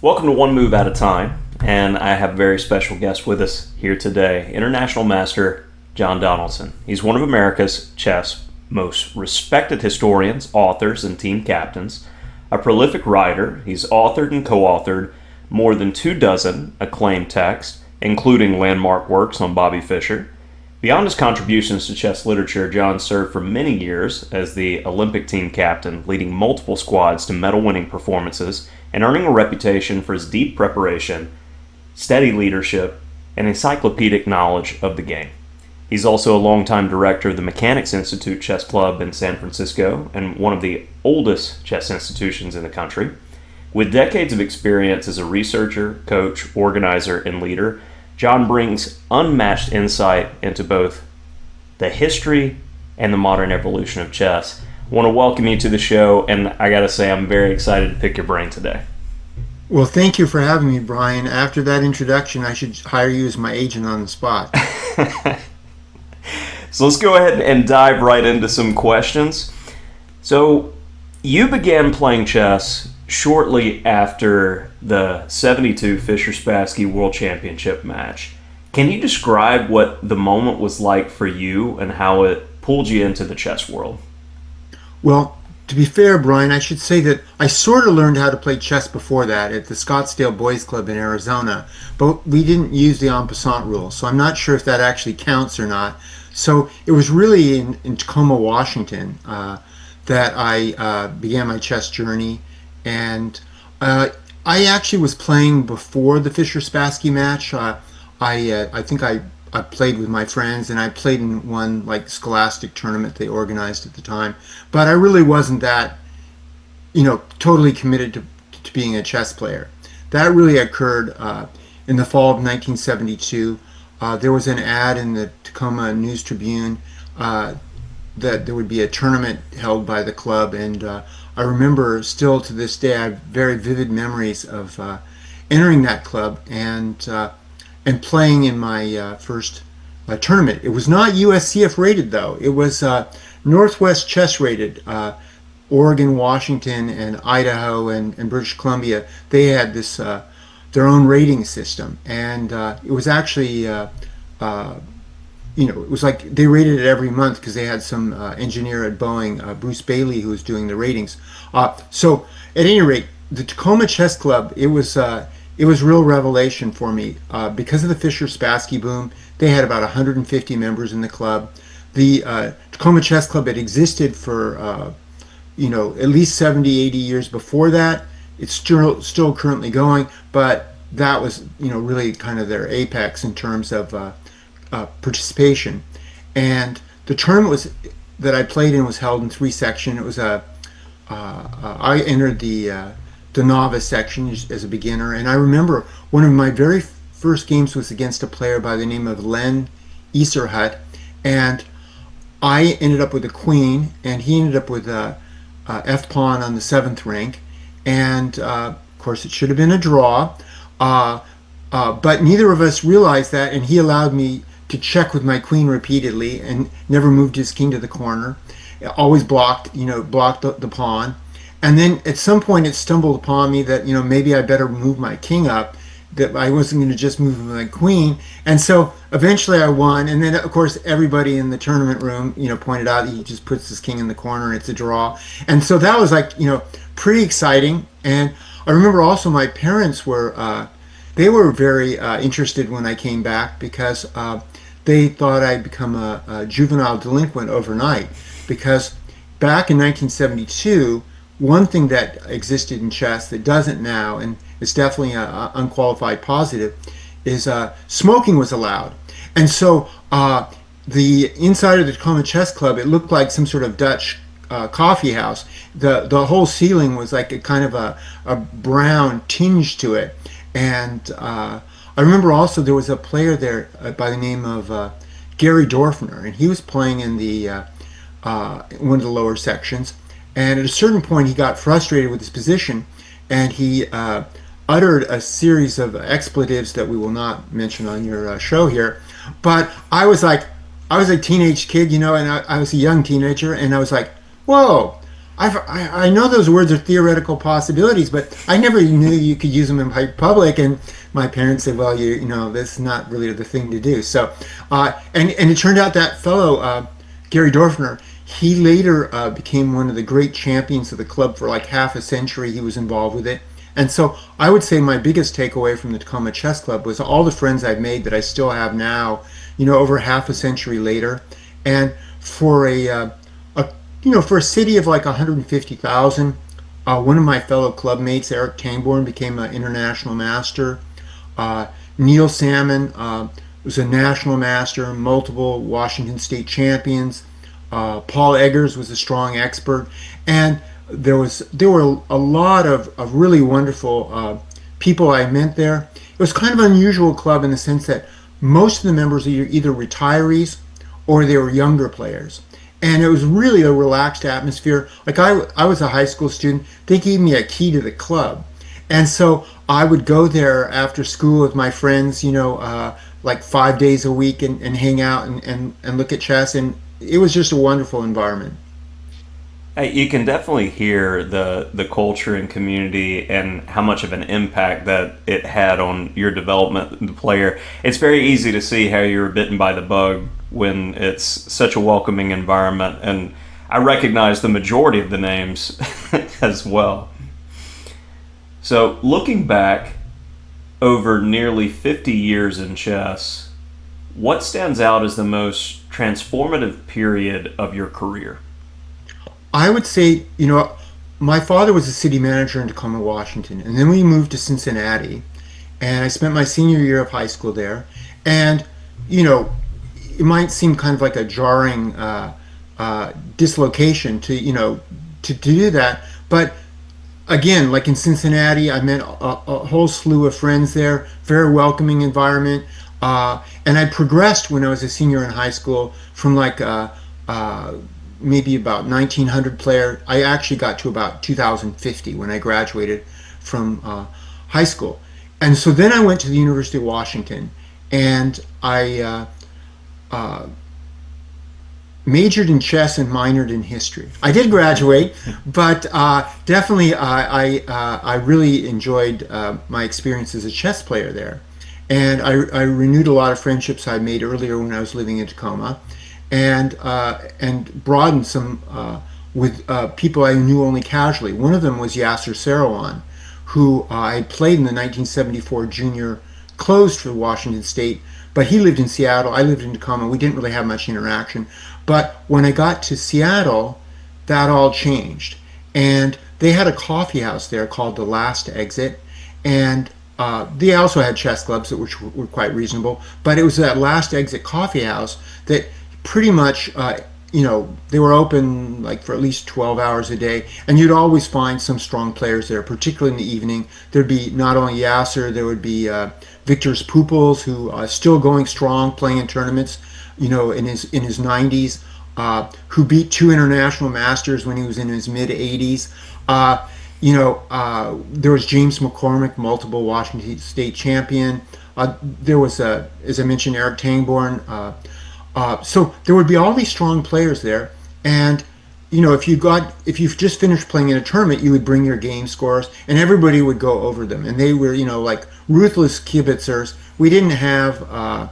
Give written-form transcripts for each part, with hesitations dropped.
Welcome to One Move at a Time, and I have a very special guest with us here today, International Master John Donaldson. He's one of America's chess most respected historians, authors, and team captains. A prolific writer, he's authored and co-authored more than 24 acclaimed texts, including landmark works on Botvinnik. Beyond his contributions to chess literature, John served for many years as the Olympic team captain, leading multiple squads to medal-winning performances and earning a reputation for his deep preparation, steady leadership, and encyclopedic knowledge of the game. He's also a longtime director of the Mechanics Institute Chess Club in San Francisco and one of the oldest chess institutions in the country. With decades of experience as a researcher, coach, organizer, and leader, John brings unmatched insight into both the history and the modern evolution of chess. I want to welcome you to the show, and I got to say I'm very excited to pick your brain today. Well, thank you for having me, Brian. After that introduction, I should hire you as my agent on the spot. So let's go ahead and dive right into some questions. So you began playing chess shortly after the 72 Fischer-Spassky World Championship match. Can you describe what the moment was like for you and how it pulled you into the chess world? Well, to be fair, Brian, I should say that I sort of learned how to play chess before that at the Scottsdale Boys Club in Arizona, but we didn't use the en passant rule, so I'm not sure if that actually counts or not. So it was really in Tacoma, Washington, that I began my chess journey, and I actually was playing before the Fischer-Spassky match. I think I played with my friends, and I played in one like scholastic tournament they organized at the time. But I really wasn't that, totally committed to being a chess player. That really occurred in the fall of 1972. There was an ad in the Tacoma News Tribune that there would be a tournament held by the club, and I remember still to this day I have very vivid memories of entering that club and playing in my first tournament. It was not USCF rated though. It was Northwest Chess rated. Oregon, Washington, and Idaho and British Columbia, they had this their own rating system, and it was actually it was like they rated it every month because they had some engineer at Boeing, Bruce Bailey, who was doing the ratings. So at any rate, the Tacoma Chess Club, it was real revelation for me because of the Fischer-Spassky boom. They had about 150 members in the club. The Tacoma Chess Club had existed for at least 70, 80 years before that. It's still currently going, but that was really kind of their apex in terms of participation. And the tournament that I played in was held in 3 sections. It was I entered the novice section as a beginner, and I remember one of my very first games was against a player by the name of Len Iserhut, and I ended up with a queen, and he ended up with a f-pawn on the 7th rank, and of course it should have been a draw, but neither of us realized that, and he allowed me to check with my queen repeatedly and never moved his king to the corner. Always blocked the pawn. And then at some point it stumbled upon me that, maybe I better move my king up, that I wasn't going to just move my queen. And so eventually I won. And then, of course, everybody in the tournament room, pointed out he just puts his king in the corner and it's a draw. And so that was like, pretty exciting. And I remember also my parents they were very interested when I came back because they thought I'd become a juvenile delinquent overnight. Because back in 1972, one thing that existed in chess that doesn't now, and it's definitely an unqualified positive, is smoking was allowed. And so the inside of the Tacoma Chess Club, it looked like some sort of Dutch coffee house. The whole ceiling was like a kind of a brown tinge to it. And I remember also there was a player there by the name of Gary Dorfner, and he was playing in the one of the lower sections. And at a certain point, he got frustrated with his position, and he uttered a series of expletives that we will not mention on your show here. But I was a teenage kid, and I was a young teenager, and I was like, whoa, I know those words are theoretical possibilities, but I never knew you could use them in public. And my parents said, well, you know, that's not really the thing to do. So, and it turned out that fellow, Gary Dorfner, he later became one of the great champions of the club for like half a century. He was involved with it. And so I would say my biggest takeaway from the Tacoma Chess Club was all the friends I've made that I still have now, you know, over half a century later. And for for a city of like 150,000, one of my fellow club mates, Eric Tangborn, became an international master. Neil Salmon was a national master, multiple Washington State champions. Paul Eggers was a strong expert, and there were a lot of really wonderful people I met there. It was kind of an unusual club in the sense that most of the members are either retirees or they were younger players. And it was really a relaxed atmosphere. Like I was a high school student. They gave me a key to the club. And so I would go there after school with my friends, you know, like 5 days a week and hang out and look at chess. And it was just a wonderful environment. Hey, you can definitely hear the culture and community and how much of an impact that it had on your development as a player. It's very easy to see how you were bitten by the bug when it's such a welcoming environment, and I recognize the majority of the names as well. So, looking back over nearly 50 years in chess, what stands out as the most transformative period of your career? I would say, you know, my father was a city manager in Tacoma, Washington, and then we moved to Cincinnati, and I spent my senior year of high school there. And, you know, it might seem kind of like a jarring dislocation to, you know, to do that, but again, like in Cincinnati, I met a whole slew of friends there, very welcoming environment, and I progressed when I was a senior in high school from like maybe about 1900 player. I actually got to about 2050 when I graduated from high school. And so then I went to the University of Washington, and I majored in chess and minored in history. I did graduate, but definitely I really enjoyed my experience as a chess player there. And I renewed a lot of friendships I made earlier when I was living in Tacoma, and broadened some with people I knew only casually. One of them was Yasser Seirawan, who I played in the 1974 junior closed for Washington State, but he lived in Seattle. I lived in Tacoma. We didn't really have much interaction. But when I got to Seattle, that all changed. And they had a coffee house there called The Last Exit, and they also had chess clubs which were quite reasonable. But it was that Last Exit coffee house that pretty much, you know, they were open like for at least 12 hours a day, and you'd always find some strong players there, particularly in the evening. There'd be not only Yasser, there would be Victor Pupils, who still going strong, playing in tournaments, you know, in his 90s, who beat two international masters when he was in his mid 80s. You know, there was James McCormick, multiple Washington State champion. There was, as I mentioned, Eric Tangborn. So there would be all these strong players there, and you know, if you've just finished playing in a tournament, you would bring your game scores, and everybody would go over them, and they were, you know, like ruthless kibitzers. We didn't have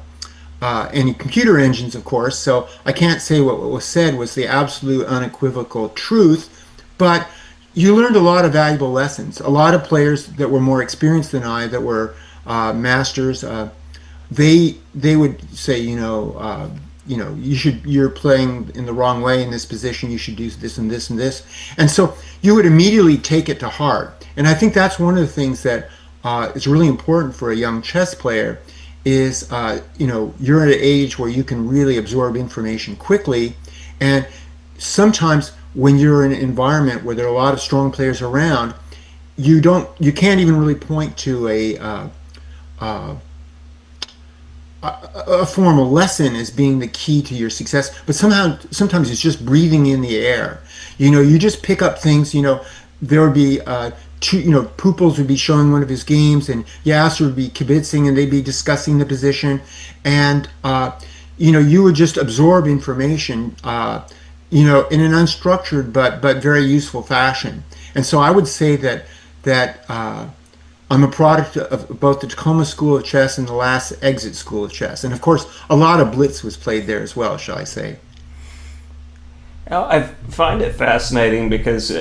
any computer engines, of course, so I can't say what was said was the absolute unequivocal truth, but you learned a lot of valuable lessons. A lot of players that were more experienced than I, that were masters, they would say, you're playing in the wrong way in this position. You should do this and this and this, and so you would immediately take it to heart. And I think that's one of the things that is really important for a young chess player. Is you're at an age where you can really absorb information quickly, and sometimes when you're in an environment where there are a lot of strong players around, you can't even really point to a formal lesson as being the key to your success, but sometimes it's just breathing in the air. You just pick up things. There would be Pupils would be showing one of his games, and Yasser would be kibitzing, and they'd be discussing the position, and you would just absorb information, in an unstructured but very useful fashion. And so I would say that I'm a product of both the Tacoma School of Chess and the last Exit School of Chess. And of course, a lot of Blitz was played there as well, shall I say. Now, I find it fascinating because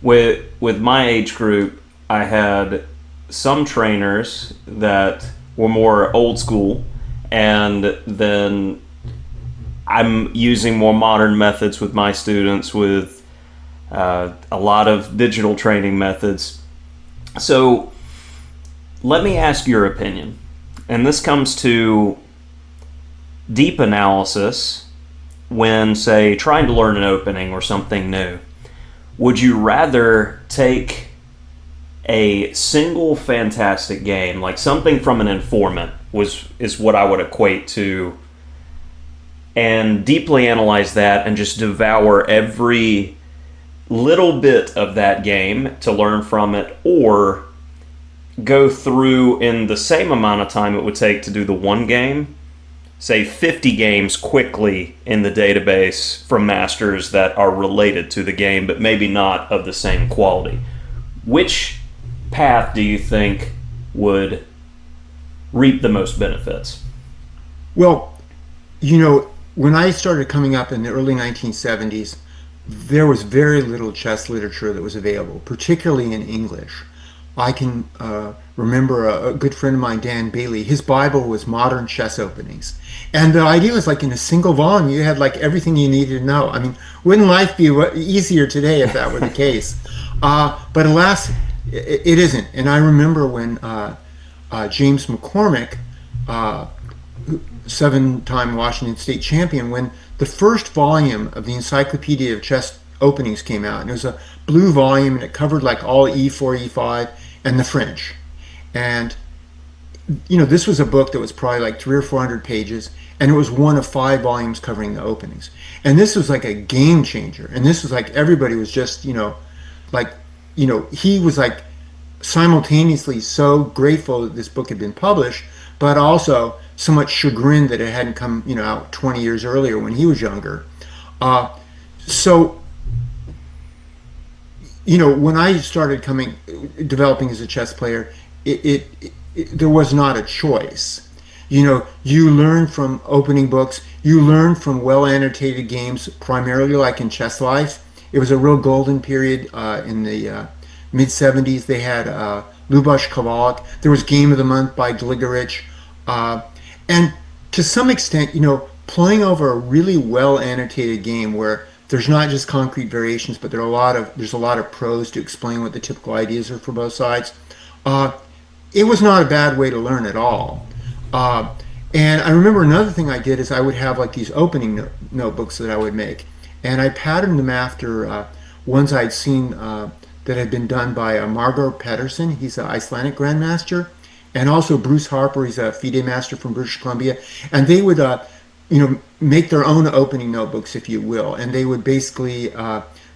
with my age group, I had some trainers that were more old school, and then I'm using more modern methods with my students with a lot of digital training methods. So let me ask your opinion. And this comes to deep analysis when, say, trying to learn an opening or something new. Would you rather take a single fantastic game, like something from an informant is what I would equate to, and deeply analyze that and just devour every little bit of that game to learn from it, or go through in the same amount of time it would take to do the one game, say 50 games quickly in the database from masters that are related to the game but maybe not of the same quality? Which path do you think would reap the most benefits? Well, when I started coming up in the early 1970s, there was very little chess literature that was available, particularly in English. I can remember a good friend of mine, Dan Bailey, his Bible was Modern Chess Openings. And the idea was like in a single volume, you had like everything you needed to know. I mean, wouldn't life be easier today if that were the case? But alas, it isn't. And I remember when James McCormick, seven-time Washington State champion, when the first volume of the Encyclopedia of Chess Openings came out. And it was a blue volume, and it covered like all E4, E5, and the French. And this was a book that was probably like 300 or 400 pages, and it was one of 5 volumes covering the openings. And this was like a game changer. And this was like everybody was just, he was like simultaneously so grateful that this book had been published, but also so much chagrined that it hadn't come, out 20 years earlier when he was younger. When I started developing as a chess player, there was not a choice. You learn from opening books, you learn from well-annotated games, primarily like in Chess Life. It was a real golden period in the mid-'70s. They had Lubos Kovalik. There was Game of the Month by Gligarich. And to some extent, playing over a really well-annotated game where there's not just concrete variations, but there's a lot of prose to explain what the typical ideas are for both sides. It was not a bad way to learn at all. And I remember another thing I did is I would have like these opening notebooks that I would make, and I patterned them after ones I'd seen that had been done by Margot Pedersen. He's an Icelandic grandmaster, and also Bruce Harper. He's a FIDE master from British Columbia, and they would make their own opening notebooks, if you will, and they would basically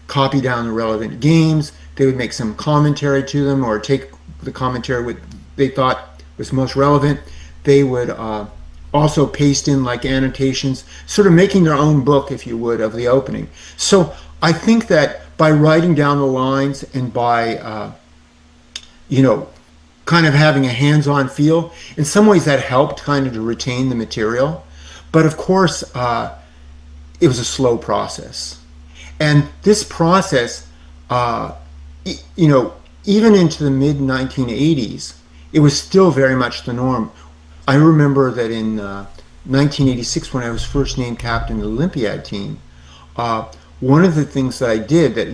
copy down the relevant games. They would make some commentary to them, or take the commentary what they thought was most relevant. They would also paste in like annotations, sort of making their own book, if you would, of the opening. So I think that by writing down the lines and by kind of having a hands-on feel, in some ways that helped kind of to retain the material. But of course, it was a slow process. And this process, even into the mid-1980s, it was still very much the norm. I remember that in 1986, when I was first named captain of the Olympiad team, one of the things that I did that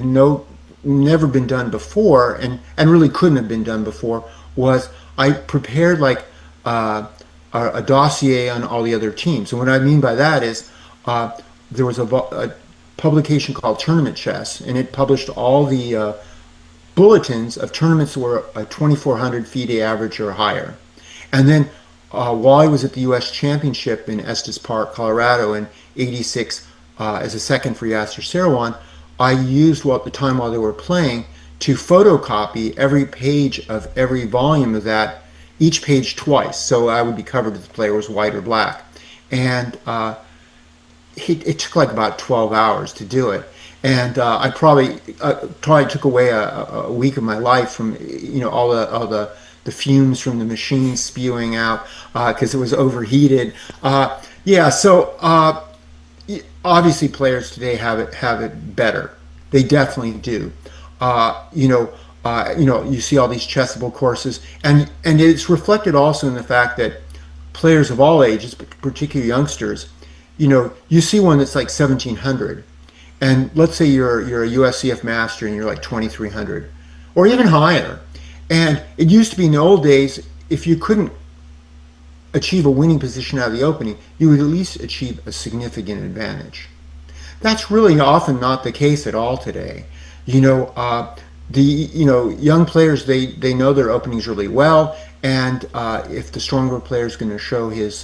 never been done before, and really couldn't have been done before, was I prepared like a dossier on all the other teams. And what I mean by that is there was a publication called Tournament Chess, and it published all the bulletins of tournaments that were a 2,400 FIDE average or higher. And then while I was at the U.S. Championship in Estes Park, Colorado in '86 as a second for Yasser Seirawan, I used the time while they were playing to photocopy every page of every volume of that, each page twice. So I would be covered if the player was white or black. And it took like about 12 hours to do it. And I probably took away a week of my life from all the fumes from the machine spewing out because it was overheated. Yeah, so obviously players today have it better. They definitely do. You see all these chessable courses, and it's reflected also in the fact that players of all ages, but particularly youngsters, you see one that's like 1700, and let's say you're a USCF master and you're like 2300, or even higher. And it used to be in the old days, if you couldn't achieve a winning position out of the opening, you would at least achieve a significant advantage. That's really often not the case at all today. The young players, they know their openings really well, and if the stronger player is going to show his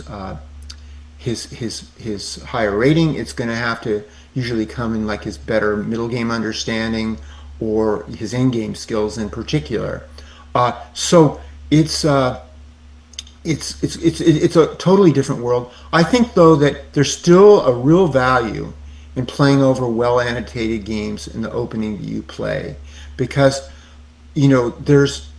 higher rating, it's going to have to usually come in like his better middle game understanding or his in game skills in particular. So it's a totally different world. I think though that there's still a real value in playing over well annotated games in the opening that you play, because there's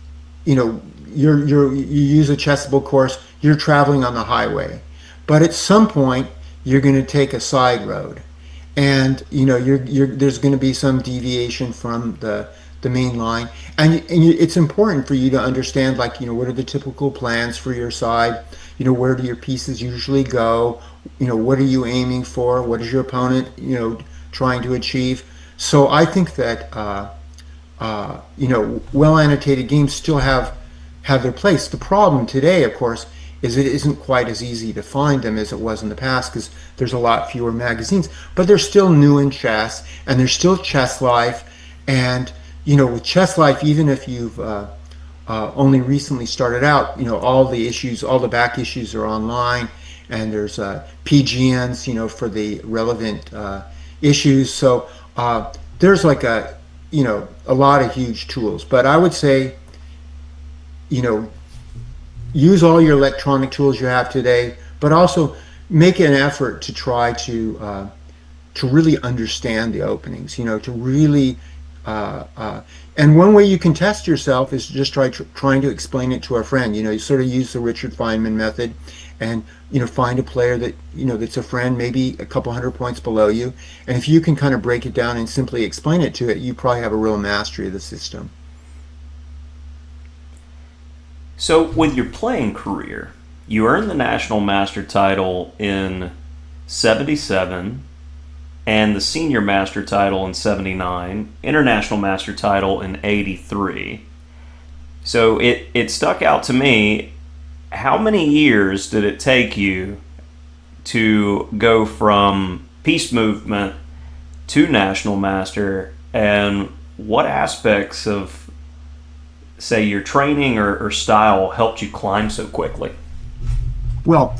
you use a chessable course, you're traveling on the highway, but at some point you're going to take a side road, and there's going to be some deviation from the main line, and it's important for you to understand, like, what are the typical plans for your side, where do your pieces usually go, what are you aiming for, what is your opponent trying to achieve. So I think that well annotated games still have their place. The problem today, of course, is it isn't quite as easy to find them as it was in the past, because there's a lot fewer magazines, but they're still new in chess, and there's still Chess Life. And with Chess Life, even if you've only recently started out, all the back issues are online, and there's PGNs, for the relevant issues. So there's like a lot of huge tools. But I would say, use all your electronic tools you have today, but also make an effort to try to really understand the openings. To really and one way you can test yourself is just trying to explain it to a friend. You sort of use the Richard Feynman method, and find a player that that's a friend, maybe a couple hundred points below you, and if you can kind of break it down and simply explain it to it, you probably have a real mastery of the system. So, with your playing career, you earned the National Master title in 77 and the Senior Master title in 79, International Master title in 83. So, it stuck out to me. How many years did it take you to go from Peace Movement to National Master, and what aspects of, say, your training or style helped you climb so quickly? Well,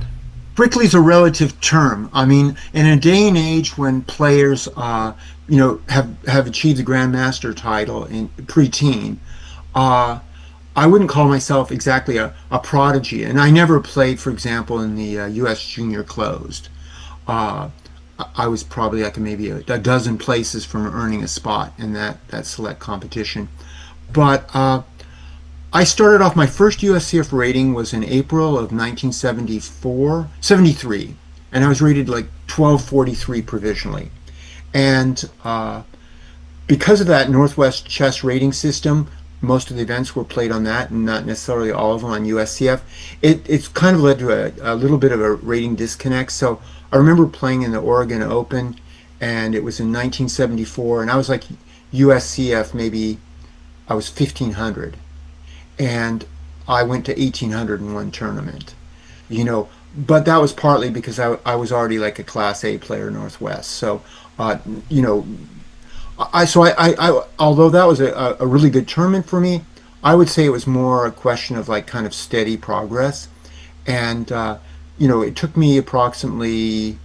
quickly is a relative term. I mean, in a day and age when players, have achieved the Grandmaster title in preteen, I wouldn't call myself exactly a prodigy, and I never played, for example, in the U.S. Junior Closed. I was probably like maybe a dozen places from earning a spot in that select competition. But I started off, my first USCF rating was in April of 1973, and I was rated like 1243 provisionally. And because of that Northwest Chess rating system, most of the events were played on that, and not necessarily all of them on USCF. It's kind of led to a little bit of a rating disconnect. So I remember playing in the Oregon Open, and it was in 1974, and I was like USCF, maybe I was 1500, and I went to 1800 in one tournament. But that was partly because I was already like a Class A player Northwest. So you know I although that was a really good tournament for me, I would say it was more a question of like kind of steady progress. And it took me approximately,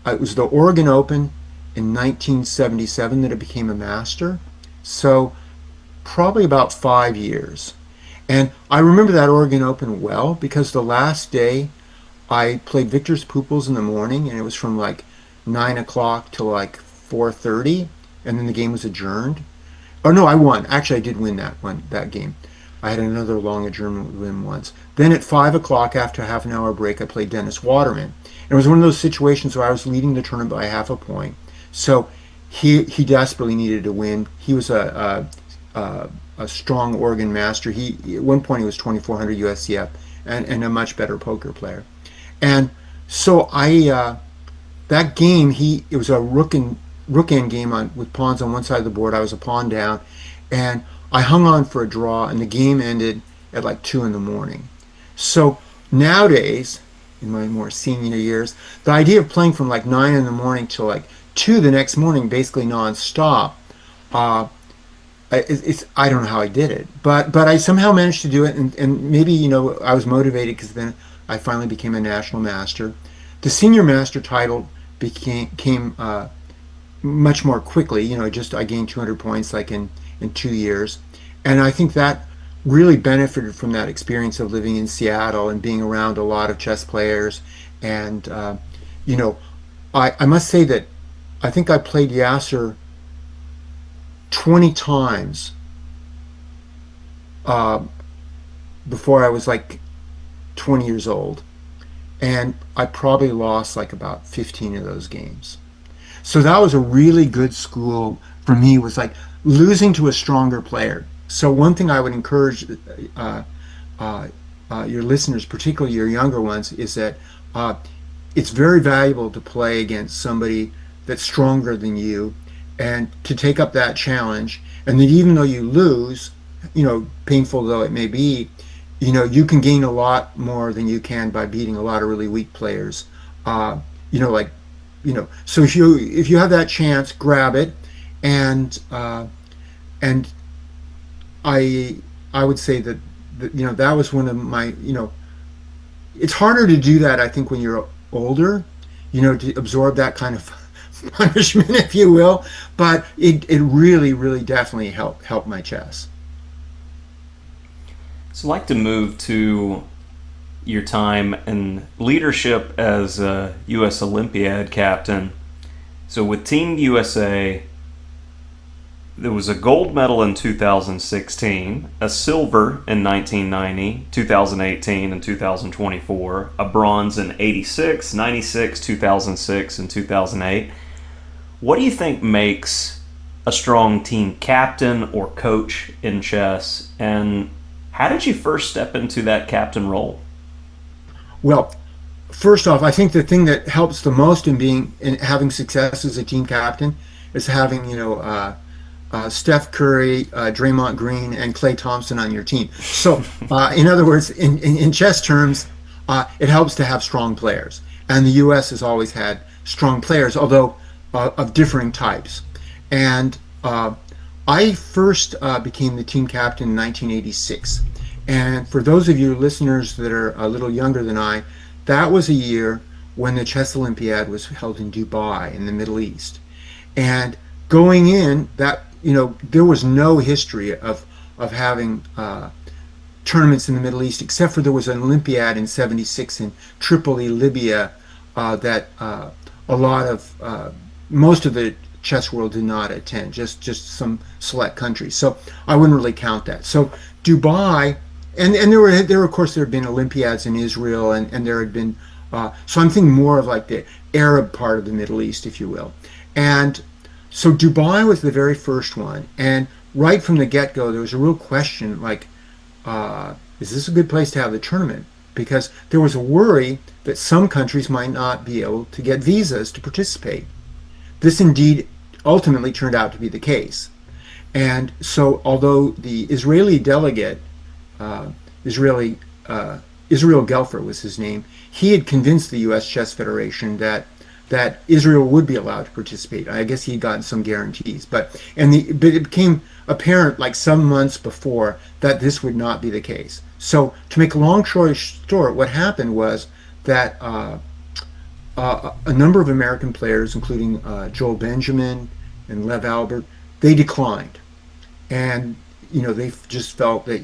it was the Oregon Open in 1977 that I became a master. So probably about 5 years. And I remember that Oregon Open well because the last day I played Victor's Pooples in the morning, and it was from like 9 o'clock till like 4:30, and then the game was adjourned. Oh no, I won. Actually, I did win that game. I had another long adjournment win once. Then at 5 o'clock, after a half an hour break, I played Dennis Waterman. And it was one of those situations where I was leading the tournament by half a point. So he desperately needed to win. He was a strong organ master. He at one point he was 2400 USCF and a much better poker player. And so I that game it was a rook end game with pawns on one side of the board. I was a pawn down, and I hung on for a draw, and the game ended at like 2 in the morning. So nowadays, in my more senior years, the idea of playing from like 9 in the morning till like 2 the next morning, basically nonstop, uh, I don't know how I did it, but I somehow managed to do it, and maybe I was motivated because then I finally became a national master. The senior master title came much more quickly. Just I gained 200 points like in 2 years, and I think that really benefited from that experience of living in Seattle and being around a lot of chess players. And you know, I must say that I think I played Yasser 20 times uh, before I was like 20 years old, and I probably lost like about 15 of those games. So that was a really good school for me, was like losing to a stronger player. So one thing I would encourage uh, uh, your listeners, particularly your younger ones, is that uh, it's very valuable to play against somebody that's stronger than you and to take up that challenge. And that even though you lose, painful though it may be, you can gain a lot more than you can by beating a lot of really weak players. Uh, like, so if you have that chance, grab it. And and I I would say that that was one of my it's harder to do that, I think, when you're older, to absorb that kind of punishment, if you will. But it really, really definitely helped my chess. So I'd like to move to your time and leadership as a U.S. Olympiad captain. So with Team USA, there was a gold medal in 2016, a silver in 1990, 2018, and 2024, a bronze in 86, 96, 2006, and 2008. What do you think makes a strong team captain or coach in chess, and how did you first step into that captain role? Well, first off, I think the thing that helps the most in having success as a team captain is having Steph Curry, Draymond Green, and Klay Thompson on your team. So, in other words, in chess terms, it helps to have strong players. And the U.S. has always had strong players, although of differing types. And I first became the team captain in 1986. And for those of you listeners that are a little younger than I, that was a year when the Chess Olympiad was held in Dubai in the Middle East. And going in, there was no history of having tournaments in the Middle East, except for there was an Olympiad in '76 in Tripoli, Libya, that a lot of most of the chess world did not attend, just some select countries. So I wouldn't really count that. So Dubai, and there of course there had been Olympiads in Israel, and there had been so I'm thinking more of like the Arab part of the Middle East, if you will. And so Dubai was the very first one, and right from the get-go, there was a real question like, is this a good place to have the tournament? Because there was a worry that some countries might not be able to get visas to participate. This indeed ultimately turned out to be the case. And so although the Israeli delegate, uh, Israeli Israel Gelfer was his name, he had convinced the U.S. Chess Federation that Israel would be allowed to participate. I guess he'd gotten some guarantees, but it became apparent like some months before that this would not be the case. So to make a long story short, what happened was that a number of American players, including Joel Benjamin and Lev Albert, they declined, and they just felt that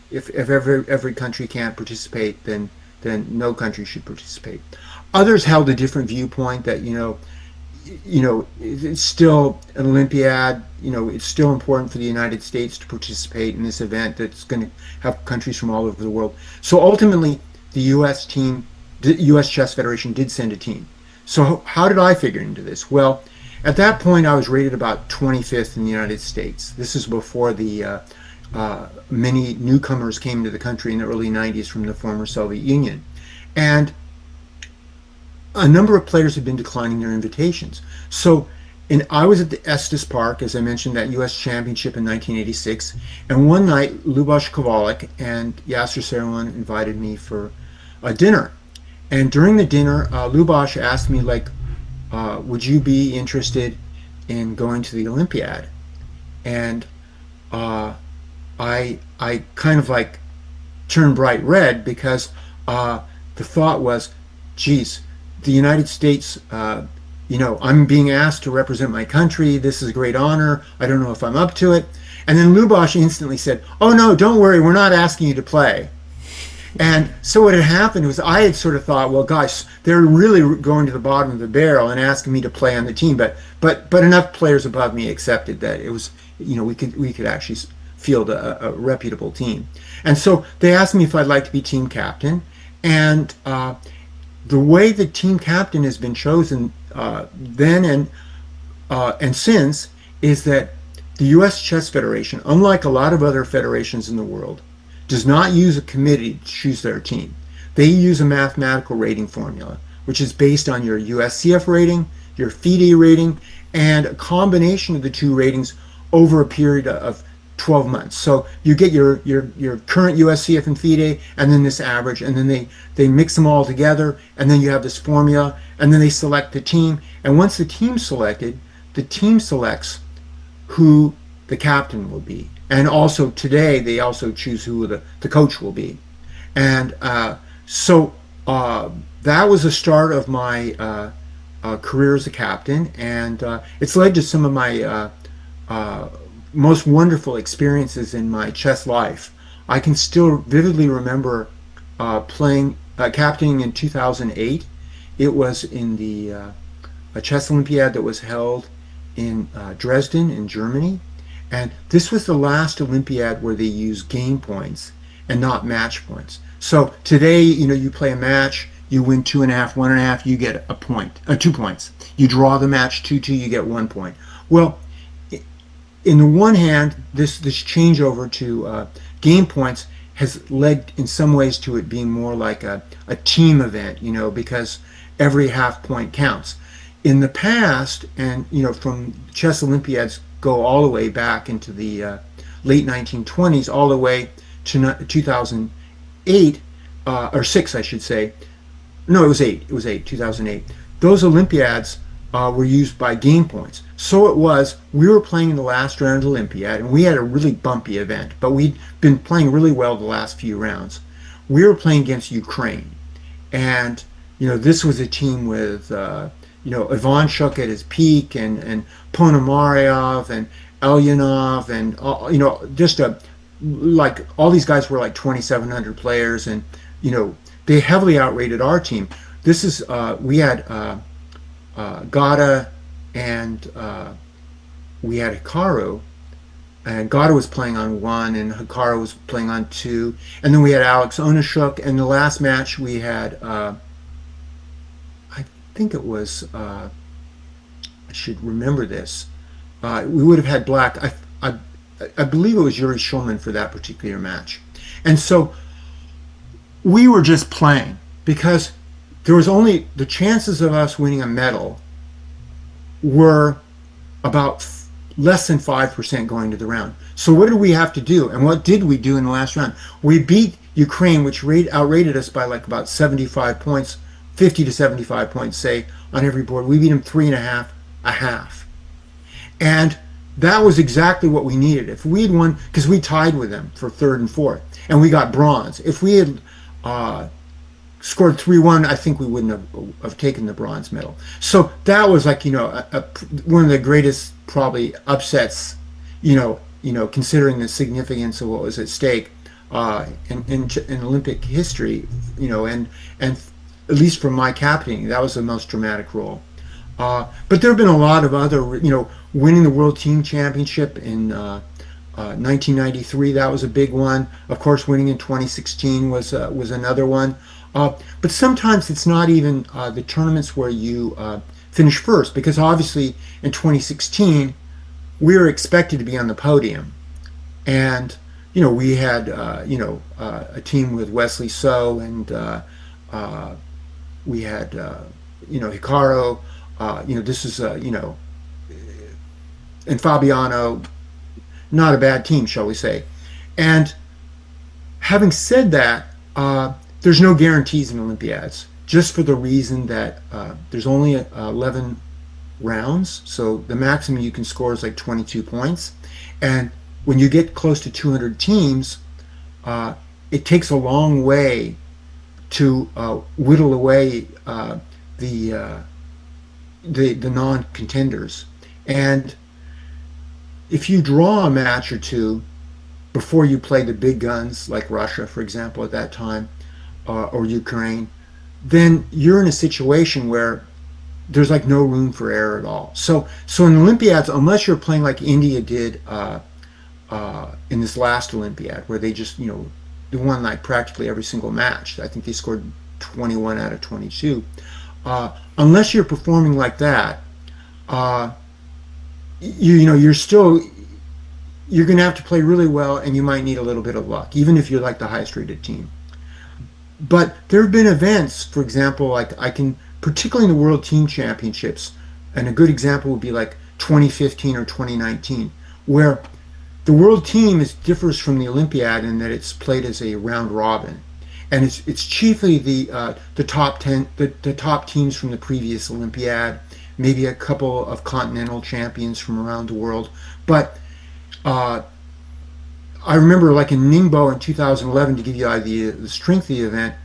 if every country can't participate, then no country should participate. Others held a different viewpoint that, it's still an Olympiad. It's still important for the United States to participate in this event that's going to have countries from all over the world. So ultimately, the U.S. Chess Federation did send a team. So how did I figure into this? Well, at that point, I was rated about 25th in the United States. This is before the many newcomers came to the country in the early 90s from the former Soviet Union. And a number of players had been declining their invitations. So I was at the Estes Park, as I mentioned, that U.S. Championship in 1986. And one night, Lubos Kovalik and Yasser Seirawan invited me for a dinner. And during the dinner, Lubos asked me, would you be interested in going to the Olympiad? And I kind of turned bright red because the thought was, geez, the United States, I'm being asked to represent my country. This is a great honor. I don't know if I'm up to it. And then Lubos instantly said, oh no, don't worry, we're not asking you to play. And so what had happened was I had sort of thought, well, gosh, they're really going to the bottom of the barrel and asking me to play on the team. But enough players above me accepted that it was, we could actually field a reputable team. And so they asked me if I'd like to be team captain. And the way the team captain has been chosen then and since is that the U.S. Chess Federation, unlike a lot of other federations in the world, does not use a committee to choose their team. They use a mathematical rating formula, which is based on your USCF rating, your FIDE rating, and a combination of the two ratings over a period of 12 months. So you get your current USCF and FIDE, and then this average, and then they mix them all together, and then you have this formula, and then they select the team. And once the team's selected, the team selects who the captain will be. And also today, they also choose who the coach will be. And so that was the start of my career as a captain. And it's led to some of my most wonderful experiences in my chess life. I can still vividly remember captaining in 2008. It was in the Chess Olympiad that was held in Dresden in Germany. And this was the last Olympiad where they used game points and not match points. So today, you play a match, you win 2.5, 1.5, you get a point, 2 points. You draw the match 2-2, you get 1 point. Well, in the one hand, this changeover to game points has led in some ways to it being more like a team event, because every half point counts. In the past, and from chess Olympiads go all the way back into the late 1920s, all the way to 2008, or 6, I should say. No, it was 8. It was 8, 2008. Those Olympiads were used by game points. So it was, we were playing in the last round of Olympiad, and we had a really bumpy event, but we'd been playing really well the last few rounds. We were playing against Ukraine, and this was a team with Ivanchuk at his peak, and Ponomarev and Elyanov, and just all these guys were like 2,700 players, and they heavily outrated our team. This is we had Gata and we had Hikaru, and Gata was playing on 1 and Hikaru was playing on 2, and then we had Alex Onashuk, and the last match we had I think it was I should remember this, we would have had black, I believe it was Yuri Shulman for that particular match. And so we were just playing because there was only the chances of us winning a medal were about less than 5% going to the round. So what did we have to do? And what did we do in the last round? We beat Ukraine, which outrated us by about 75 points, 50 to 75 points, say, on every board. We beat them 3.5, a half. And that was exactly what we needed. If we had won, because we tied with them for 3rd and 4th, and we got bronze. If we had scored 3-1, I think we wouldn't have taken the bronze medal. So that was one of the greatest probably upsets, considering the significance of what was at stake in Olympic history, and at least for my captaining, that was the most dramatic role. But there have been a lot of other, winning the World Team Championship in 1993. That was a big one. Of course, winning in 2016 was another one. But sometimes it's not even the tournaments where you finish first, because obviously in 2016 we were expected to be on the podium, and we had a team with Wesley So, and we had Hikaru. This is and Fabiano, not a bad team, shall we say. And having said that, there's no guarantees in Olympiads, just for the reason that there's only 11 rounds, so the maximum you can score is like 22 points. And when you get close to 200 teams, it takes a long way to whittle away the non-contenders. And if you draw a match or two before you play the big guns, like Russia, for example, at that time, or Ukraine, then you're in a situation where there's like no room for error at all. So in Olympiads, unless you're playing like India did in this last Olympiad, where they just they won like practically every single match. I think they scored 21 out of 22. Unless you're performing like that, you're going to have to play really well, and you might need a little bit of luck, even if you're like the highest rated team. But there have been events, for example, like particularly in the World Team Championships, and a good example would be like 2015 or 2019, where the World Team differs from the Olympiad in that it's played as a round robin, and it's chiefly the top 10, the top teams from the previous Olympiad, maybe a couple of continental champions from around the world. But I remember, like in Ningbo in 2011, to give you an idea of the strength of the event,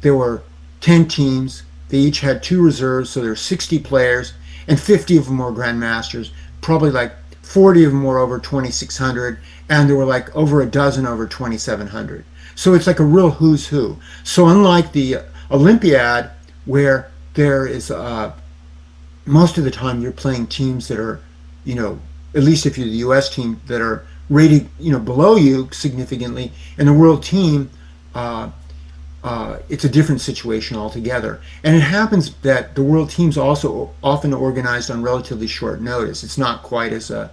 there were 10 teams. They each had 2 reserves, so there were 60 players, and 50 of them were grandmasters. Probably like 40 of them were over 2,600, and there were like over a dozen over 2,700. So it's like a real who's who. So unlike the Olympiad, where there is most of the time you're playing teams that are, at least if you're the U.S. team, that are rated, below you significantly. In the World Team, it's a different situation altogether. And it happens that the World Team's also often organized on relatively short notice. It's not quite as a,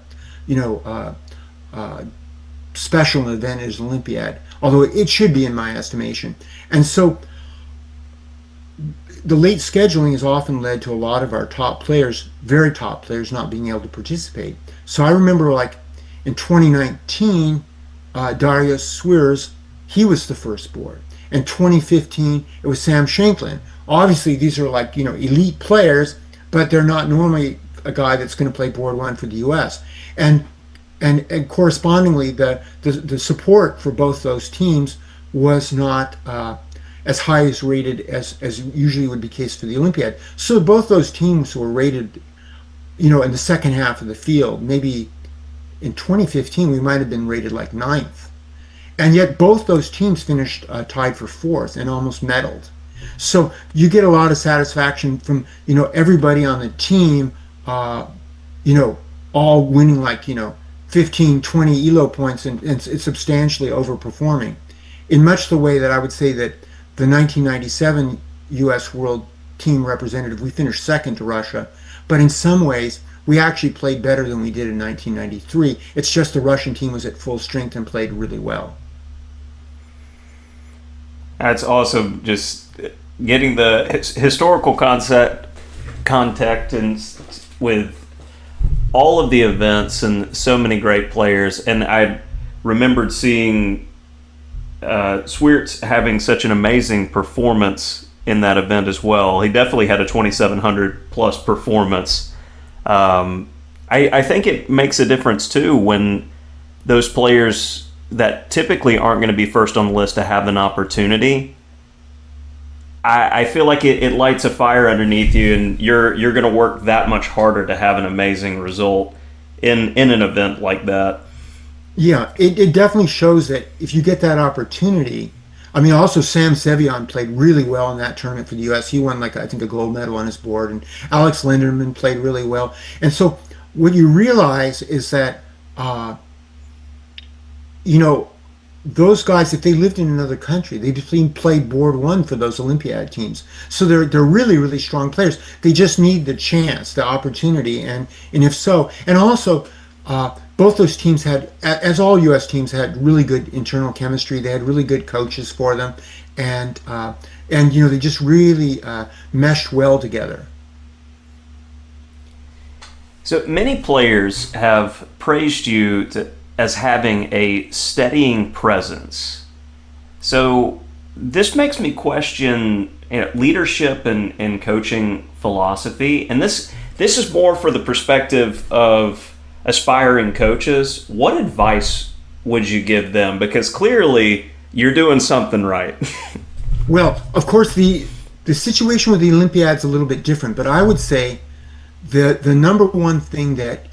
special an event as Olympiad, although it should be in my estimation. And so the late scheduling has often led to a lot of our top players, very top players, not being able to participate. So I remember, like in 2019, Darius Swiers, he was the first board. In 2015, it was Sam Shanklin. Obviously, these are like elite players, but they're not normally a guy that's going to play board 1 for the U.S. And correspondingly, the support for both those teams was not as high as rated as usually would be the case for the Olympiad. So both those teams were rated, in the second half of the field. Maybe in 2015 we might have been rated like 9th, and yet both those teams finished tied for 4th and almost medaled. So you get a lot of satisfaction from everybody on the team, all winning like 15, 20 ELO points and substantially overperforming, in much the way that I would say that the 1997 U.S. World Team representative, we finished second to Russia, but in some ways we actually played better than we did in 1993. It's just the Russian team was at full strength and played really well. That's awesome. Just getting the historical context and with all of the events and so many great players. And I remembered seeing Sweerts having such an amazing performance in that event as well. He definitely had a 2,700 plus performance. I think it makes a difference too when those players that typically aren't going to be first on the list to have an opportunity. I feel like it lights a fire underneath you, and you're going to work that much harder to have an amazing result in an event like that. Yeah, it definitely shows that if you get that opportunity, I mean, also Sam Sevion played really well in that tournament for the U.S. He won like I think a gold medal on his board, and Alex Linderman played really well. And so what you realize is that uh, you know those guys, if they lived in another country, they'd been played board one for those Olympiad teams. So they're really really strong players. They just need the chance, the opportunity, and if so, and also. Both those teams had, as all U.S. teams, had really good internal chemistry. They had really good coaches for them, and they just really meshed well together. So many players have praised you as having a steadying presence. So this makes me question leadership and coaching philosophy, and this is more for the perspective of aspiring coaches. What advice would you give them? Because clearly you're doing something right. Well, of course, the situation with the Olympiad's a little bit different, but I would say the number one thing that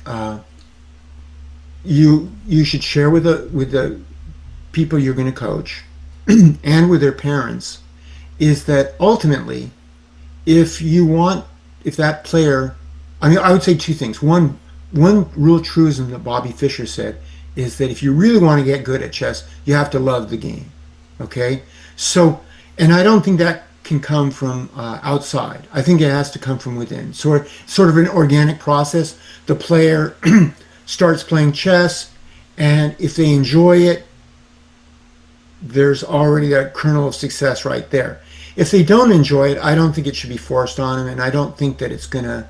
you should share with the people you're going to coach and with their parents is that ultimately, if that player, I mean, I would say two things. One real truism that Botvinnik said is that if you really want to get good at chess, you have to love the game. Okay? So, and I don't think that can come from outside. I think it has to come from within. Sort of an organic process. The player starts playing chess, and if they enjoy it, there's already that kernel of success right there. If they don't enjoy it, I don't think it should be forced on them, and I don't think that it's gonna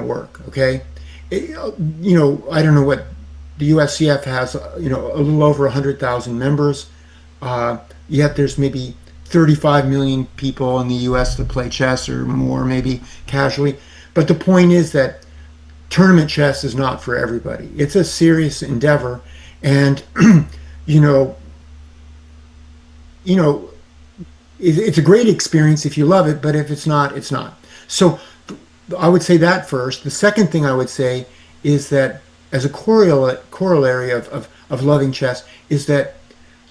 work. Okay? I don't know what the USCF has, a little over 100,000 members. Yet there's maybe 35 million people in the US that play chess or more, maybe casually. But the point is that tournament chess is not for everybody. It's a serious endeavor. And, it's a great experience if you love it, but if it's not, it's not. So I would say that first. The second thing I would say is that as a corollary of loving chess is that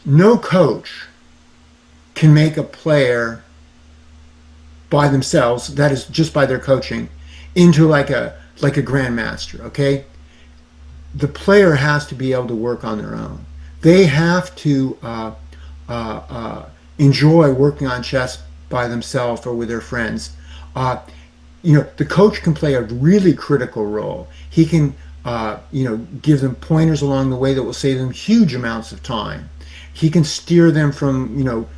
no coach can make a player by themselves, that is just by their coaching, into like a grandmaster, okay? The player has to be able to work on their own. They have to enjoy working on chess by themselves or with their friends. The coach can play a really critical role. He can, give them pointers along the way that will save them huge amounts of time. He can steer them from,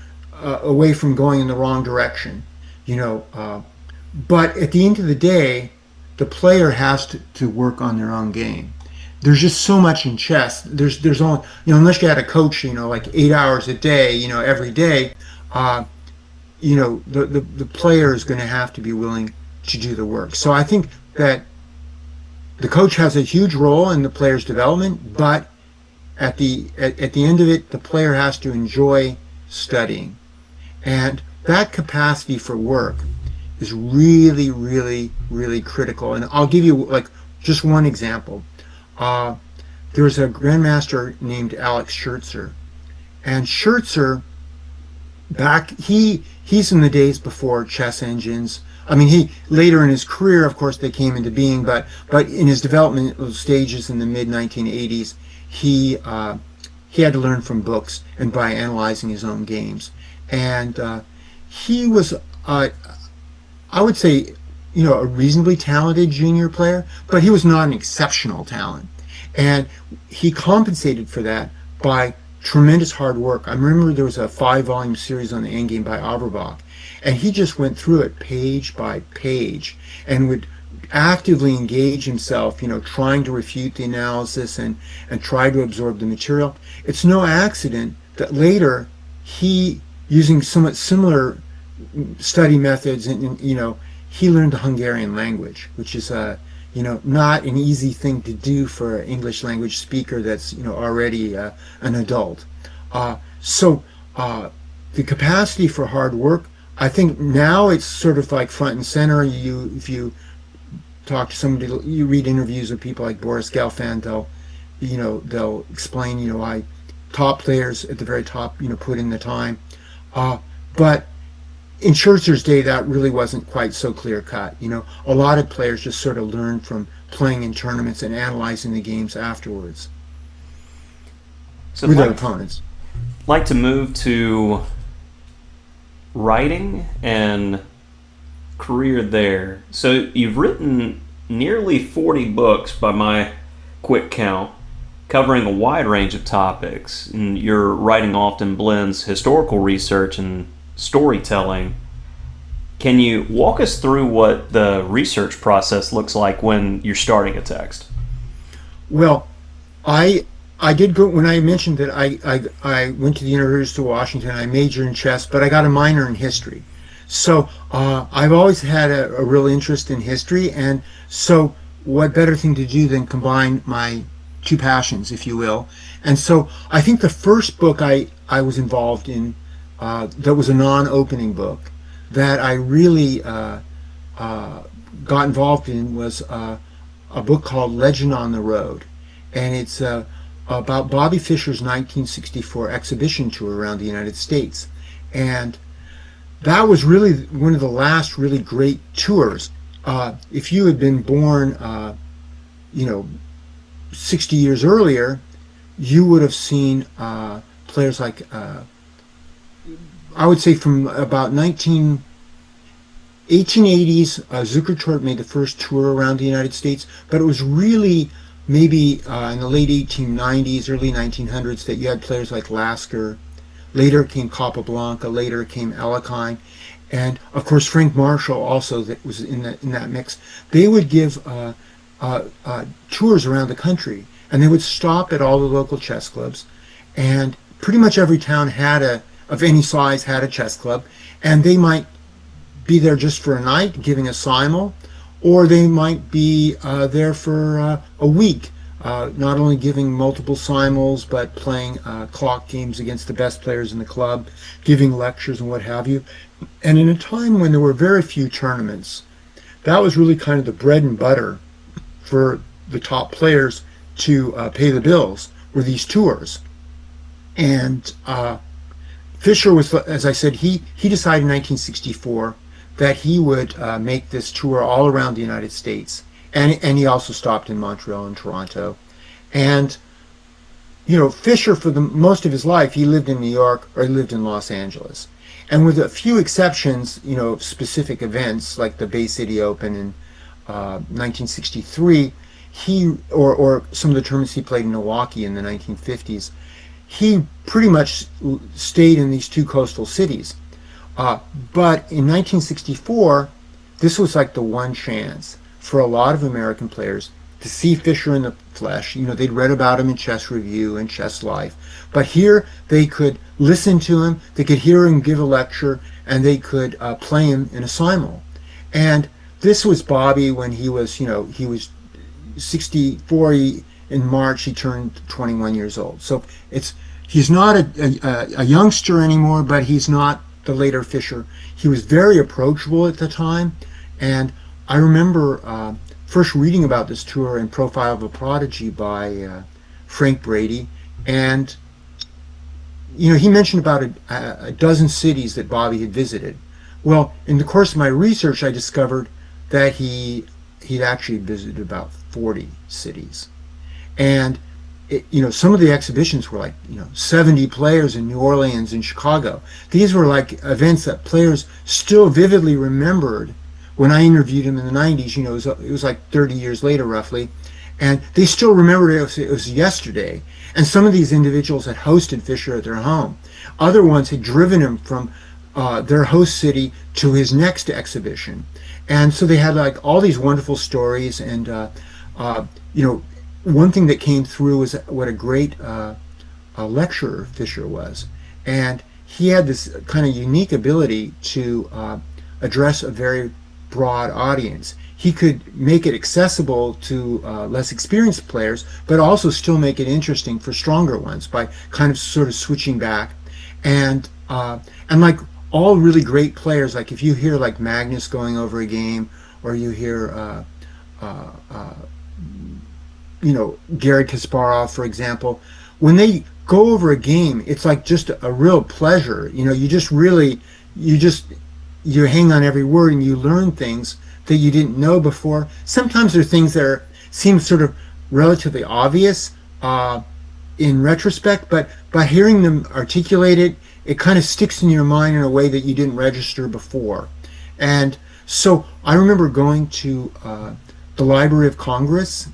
away from going in the wrong direction. But at the end of the day, the player has to work on their own game. There's just so much in chess. There's only, unless you had a coach, like 8 hours a day, every day, the player is going to have to be willing to do the work. So I think that the coach has a huge role in the player's development, but at the end of it, the player has to enjoy studying, and that capacity for work is really, really, really critical. And I'll give you like just one example. There was a grandmaster named Alex Scherzer, and Scherzer he's in the days before chess engines. I mean, he later in his career, of course, they came into being, but in his developmental stages in the mid 1980s, he had to learn from books and by analyzing his own games. And he was, I would say, a reasonably talented junior player, but he was not an exceptional talent. And he compensated for that by tremendous hard work. I remember there was a 5-volume series on the Endgame by Averbach, and he just went through it page by page and would actively engage himself, trying to refute the analysis and try to absorb the material. It's no accident that later he, using somewhat similar study methods, and he learned the Hungarian language, which is not an easy thing to do for an English language speaker that's already an adult. So the capacity for hard work, I think now it's sort of like front and center. If you talk to somebody, you read interviews with people like Boris Gelfand, they'll explain why top players at the very top put in the time. But in Scherzer's day, that really wasn't quite so clear cut. A lot of players just sort of learned from playing in tournaments and analyzing the games afterwards So I'd with their opponents. like to move to writing and career there. So you've written nearly 40 books by my quick count, covering a wide range of topics. And your writing often blends historical research and storytelling. Can you walk us through what the research process looks like when you're starting a text? Well, I did go when I mentioned that I went to the University of Washington. I majored in chess, but I got a minor in history. So I've always had a real interest in history, and so what better thing to do than combine my two passions, if you will? And so I think the first book I was involved in that was a non-opening book that I really got involved in was a book called Legend on the Road, and it's about Bobby Fischer's 1964 exhibition tour around the United States. And that was really one of the last really great tours. If you had been born, 60 years earlier, you would have seen players like, I would say from about 1880s, Zukertort made the first tour around the United States, but it was really maybe in the late 1890s, early 1900s that you had players like Lasker. Later came Capablanca, later came Alekhine, and of course Frank Marshall also that was in that mix. They would give tours around the country, and they would stop at all the local chess clubs, and pretty much every town of any size had a chess club, and they might be there just for a night giving a simul, or they might be there for a week, not only giving multiple simuls, but playing clock games against the best players in the club, giving lectures and what have you. And in a time when there were very few tournaments, that was really kind of the bread and butter for the top players to pay the bills, were these tours. And Fischer was, as I said, he decided in 1964 that he would make this tour all around the United States. And he also stopped in Montreal and Toronto. And, Fischer, for the most of his life, he lived in New York or he lived in Los Angeles. And with a few exceptions, specific events like the Bay City Open in 1963, or some of the tournaments he played in Milwaukee in the 1950s, he pretty much stayed in these two coastal cities. But in 1964, this was like the one chance for a lot of American players to see Fischer in the flesh. They'd read about him in Chess Review and Chess Life, but here they could listen to him, they could hear him give a lecture, and they could play him in a simul. And this was Bobby when he was 64. In March, he turned 21 years old. So he's not a youngster anymore, but he's not the later Fischer. He was very approachable at the time, and I remember first reading about this tour in Profile of a Prodigy by Frank Brady, and he mentioned about a dozen cities that Bobby had visited. Well, in the course of my research, I discovered that he'd actually visited about 40 cities, and some of the exhibitions were like 70 players in New Orleans and Chicago. These were like events that players still vividly remembered. When I interviewed him in the 90s, it was like 30 years later roughly, and they still remembered it was yesterday. And some of these individuals had hosted Fischer at their home. Other ones had driven him from their host city to his next exhibition. And so they had like all these wonderful stories, and one thing that came through was what a great lecturer Fischer was. And he had this kind of unique ability to address a very broad audience. He could make it accessible to less experienced players, but also still make it interesting for stronger ones by kind of sort of switching back. And like all really great players, like if you hear like Magnus going over a game, or you hear Garry Kasparov, for example, when they go over a game, it's like just a real pleasure. You just really, you just, you hang on every word and you learn things that you didn't know before. Sometimes there are things that seem sort of relatively obvious in retrospect, but by hearing them articulated, it kind of sticks in your mind in a way that you didn't register before. And so I remember going to the Library of Congress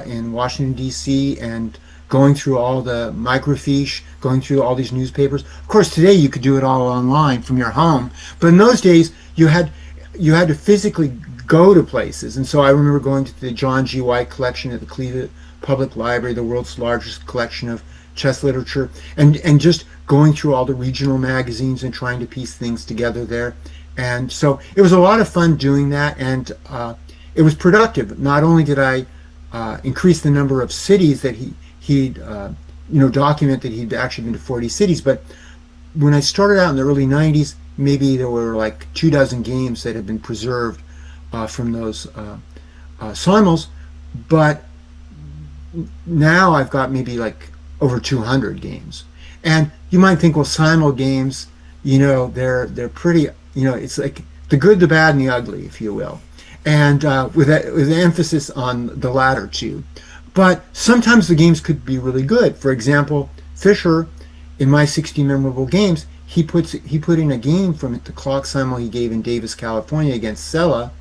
in Washington, D.C., and going through all the microfiche, going through all these newspapers. Of course, today you could do it all online from your home, but in those days you had to physically go to places. And so I remember going to the John G. White collection at the Cleveland Public Library, the world's largest collection of chess literature, and just going through all the regional magazines and trying to piece things together there. And so it was a lot of fun doing that, and it was productive. Not only did I increase the number of cities that he'd document that he'd actually been to 40 cities, but when I started out in the early 90s, maybe there were like 24 games that had been preserved from those simul's, but now I've got maybe like over 200 games. And you might think, well, simul games, they're pretty, it's like the good, the bad, and the ugly, if you will, and with emphasis on the latter two. But sometimes the games could be really good. For example, Fischer, in my 60 memorable games, he put in a game from the clock simul he gave in Davis, California against Sella.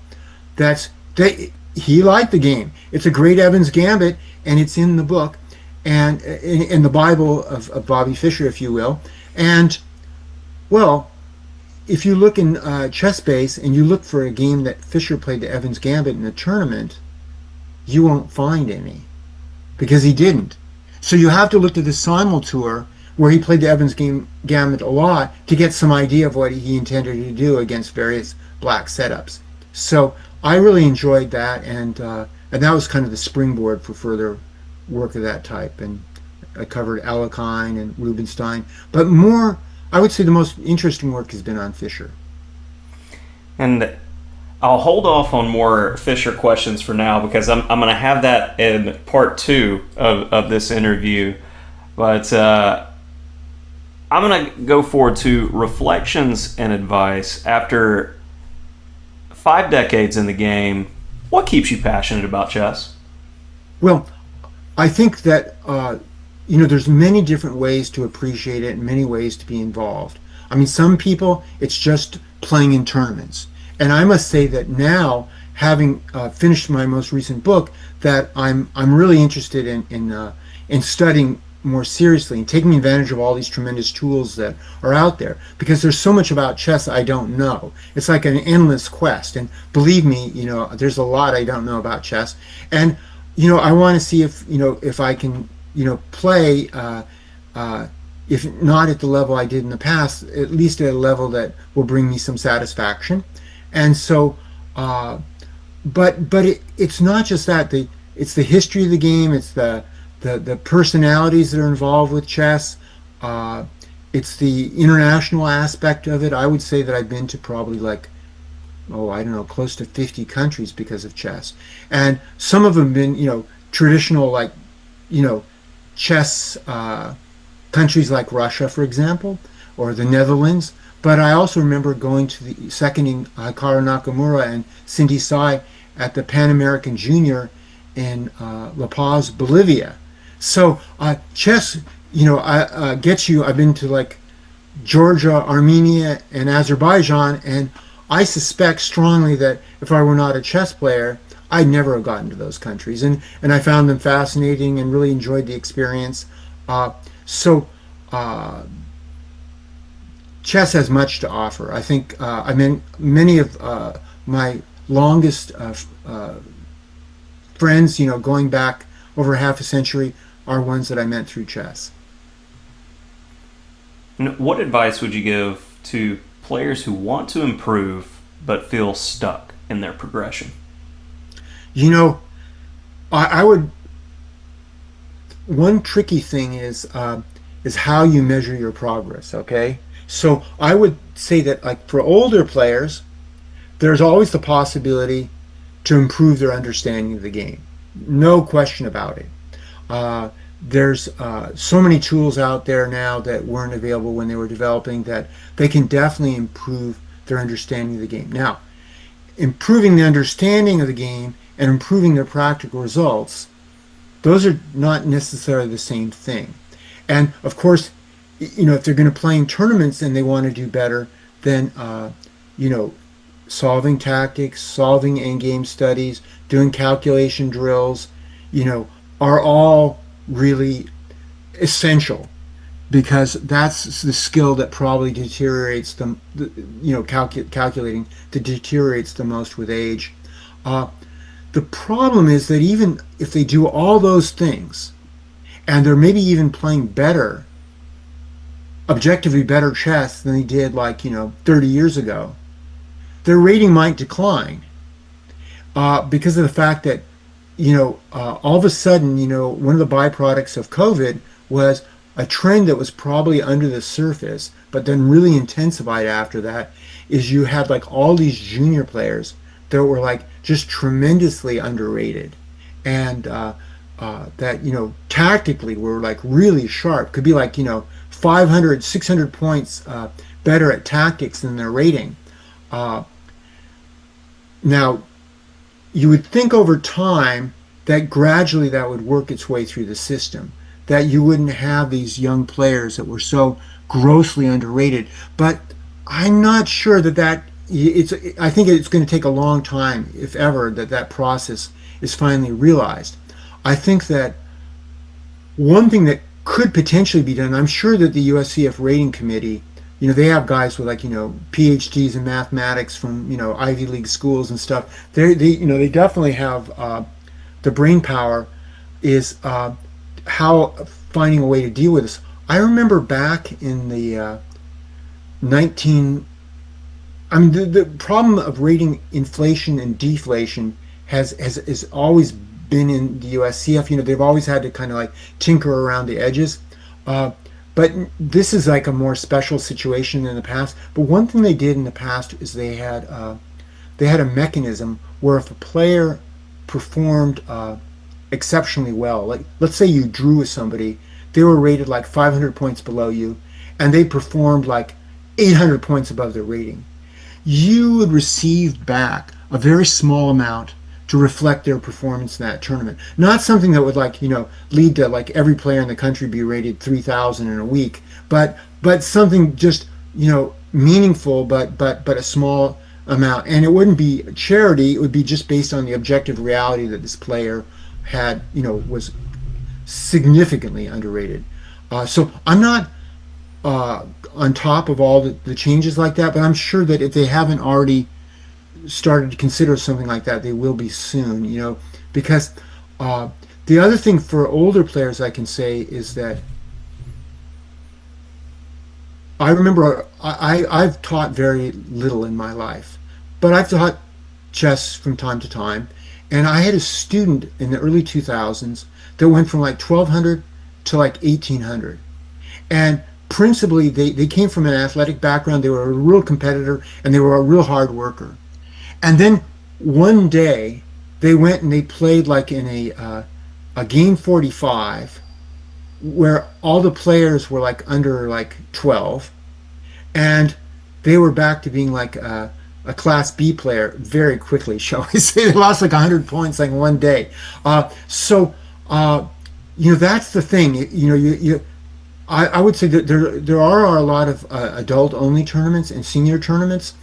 He liked the game. It's a great Evans Gambit, and it's in the book, and in the Bible of Bobby Fischer, if you will. And well, if you look in ChessBase and you look for a game that Fischer played the Evans Gambit in a tournament, you won't find any, because he didn't. So you have to look to the Simul Tour, where he played the Evans Gambit a lot, to get some idea of what he intended to do against various black setups. So I really enjoyed that, and that was kind of the springboard for further work of that type. And I covered Alekhine and Rubinstein, but more, I would say the most interesting work has been on Fischer. And I'll hold off on more Fischer questions for now, because I'm going to have that in part 2 of this interview. But I'm going to go forward to reflections and advice. After 5 decades in the game, what keeps you passionate about chess? Well, I think that there's many different ways to appreciate it and many ways to be involved. I mean, some people, it's just playing in tournaments. And I must say that now, having finished my most recent book, that I'm really interested in studying more seriously and taking advantage of all these tremendous tools that are out there, because there's so much about chess I don't know. It's like an endless quest, and believe me, there's a lot I don't know about chess. And I want to see if I can play, if not at the level I did in the past, at least at a level that will bring me some satisfaction. And so but it's not just that. It's the history of the game, it's the personalities that are involved with chess, it's the international aspect of it. I would say that I've been to probably I don't know, close to 50 countries because of chess. And some of them have been, traditional, chess countries like Russia, for example, or the Netherlands. But I also remember going to the seconding Hikaru Nakamura and Cindy Sai at the Pan American Junior in La Paz, Bolivia. So chess, gets you. I've been to Georgia, Armenia, and Azerbaijan, and I suspect strongly that if I were not a chess player, I'd never have gotten to those countries. And I found them fascinating and really enjoyed the experience. Chess has much to offer. I think many of my longest friends, going back over half a century, are ones that I met through chess. What advice would you give to players who want to improve but feel stuck in their progression? I would. One tricky thing is how you measure your progress. Okay, so I would say that for older players, there's always the possibility to improve their understanding of the game. No question about it. there's so many tools out there now that weren't available when they were developing, that they can definitely improve their understanding of the game. Now, improving the understanding of the game and improving their practical results, those are not necessarily the same thing. And of course, if they're going to play in tournaments and they want to do better, then you know, solving tactics, solving end game studies, doing calculation drills, you know, are all really essential, because that's the skill that probably deteriorates calculating that deteriorates the most with age. Uh, the problem is that even if they do all those things, and they're maybe even playing better, objectively better chess than they did 30 years ago, their rating might decline because of the fact that all of a sudden, one of the byproducts of COVID was a trend that was probably under the surface, but then really intensified after that, is you had all these junior players that were just tremendously underrated, and that tactically were really sharp, could be 500, 600 points better at tactics than their rating. Now, you would think over time that gradually that would work its way through the system, that you wouldn't have these young players that were so grossly underrated. But I'm not sure that I think it's going to take a long time, if ever, that process is finally realized. I think that one thing that could potentially be done, I'm sure that the USCF rating committee, they have guys with PhDs in mathematics from Ivy League schools and stuff. They definitely have the brain power, is how finding a way to deal with this. I remember back in the 19. I mean, the problem of rating inflation and deflation has always been in the USCF. They've always had to kind of tinker around the edges. But this is a more special situation than the past. But one thing they did in the past is they had a mechanism where if a player performed exceptionally well, let's say you drew with somebody, they were rated 500 points below you, and they performed 800 points above their rating, you would receive back a very small amount to reflect their performance in that tournament. Not something that would lead to every player in the country be rated 3,000 in a week, but something just meaningful, but a small amount. And it wouldn't be charity; it would be just based on the objective reality that this player had was significantly underrated. So I'm not on top of all the changes like that, but I'm sure that if they haven't already started to consider something like that, they will be soon, because the other thing for older players I can say is that I remember I've taught very little in my life, but I've taught chess from time to time, and I had a student in the early 2000s that went from 1200 to 1800, and principally they came from an athletic background. They were a real competitor, and they were a real hard worker. And then one day they went and they played in a game 45 where all the players were under 12, and they were back to being a class B player very quickly, shall we say. They lost 100 points one day. So that's the thing. I would say that there are a lot of adult only tournaments and senior tournaments.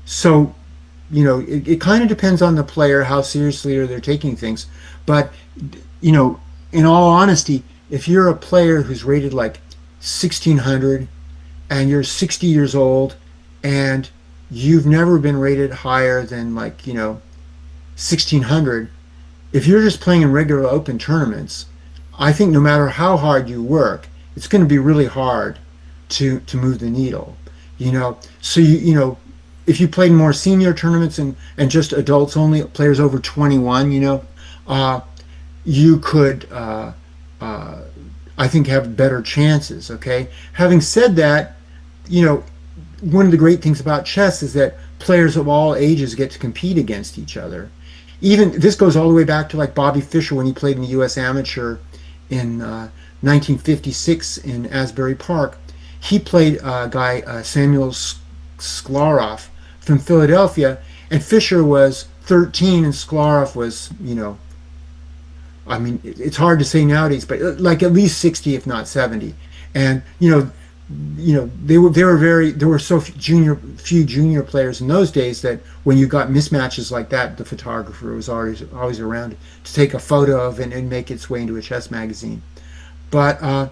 So it kind of depends on the player, how seriously they're taking things. But in all honesty, if you're a player who's rated 1600 and you're 60 years old and you've never been rated higher than 1600, if you're just playing in regular open tournaments, I think no matter how hard you work, it's going to be really hard to move the needle. So if you played more senior tournaments and just adults only, players over 21, you could, I think, have better chances. Okay. Having said that, one of the great things about chess is that players of all ages get to compete against each other. Even this goes all the way back to Bobby Fischer when he played in the U.S. Amateur in 1956 in Asbury Park. He played a guy, Samuel Sklarov from Philadelphia, and Fischer was 13 and Sklarov was, I mean, it's hard to say nowadays, but like at least 60, if not 70. And they were very, there were so few junior players in those days that when you got mismatches like that, the photographer was always around to take a photo of it and make its way into a chess magazine. But I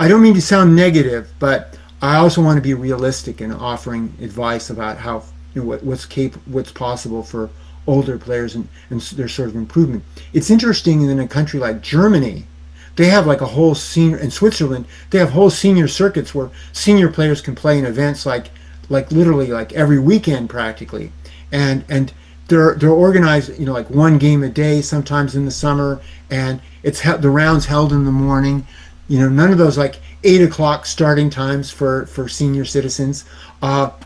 don't mean to sound negative, but I also want to be realistic in offering advice about how what's possible for older players and their sort of improvement. It's interesting in a country like Germany, they have like a whole senior, in Switzerland, they have whole senior circuits where senior players can play in events like literally like every weekend practically, and they're organized, like one game a day, sometimes in the summer, and the rounds held in the morning. None of those like 8 o'clock starting times for senior citizens. But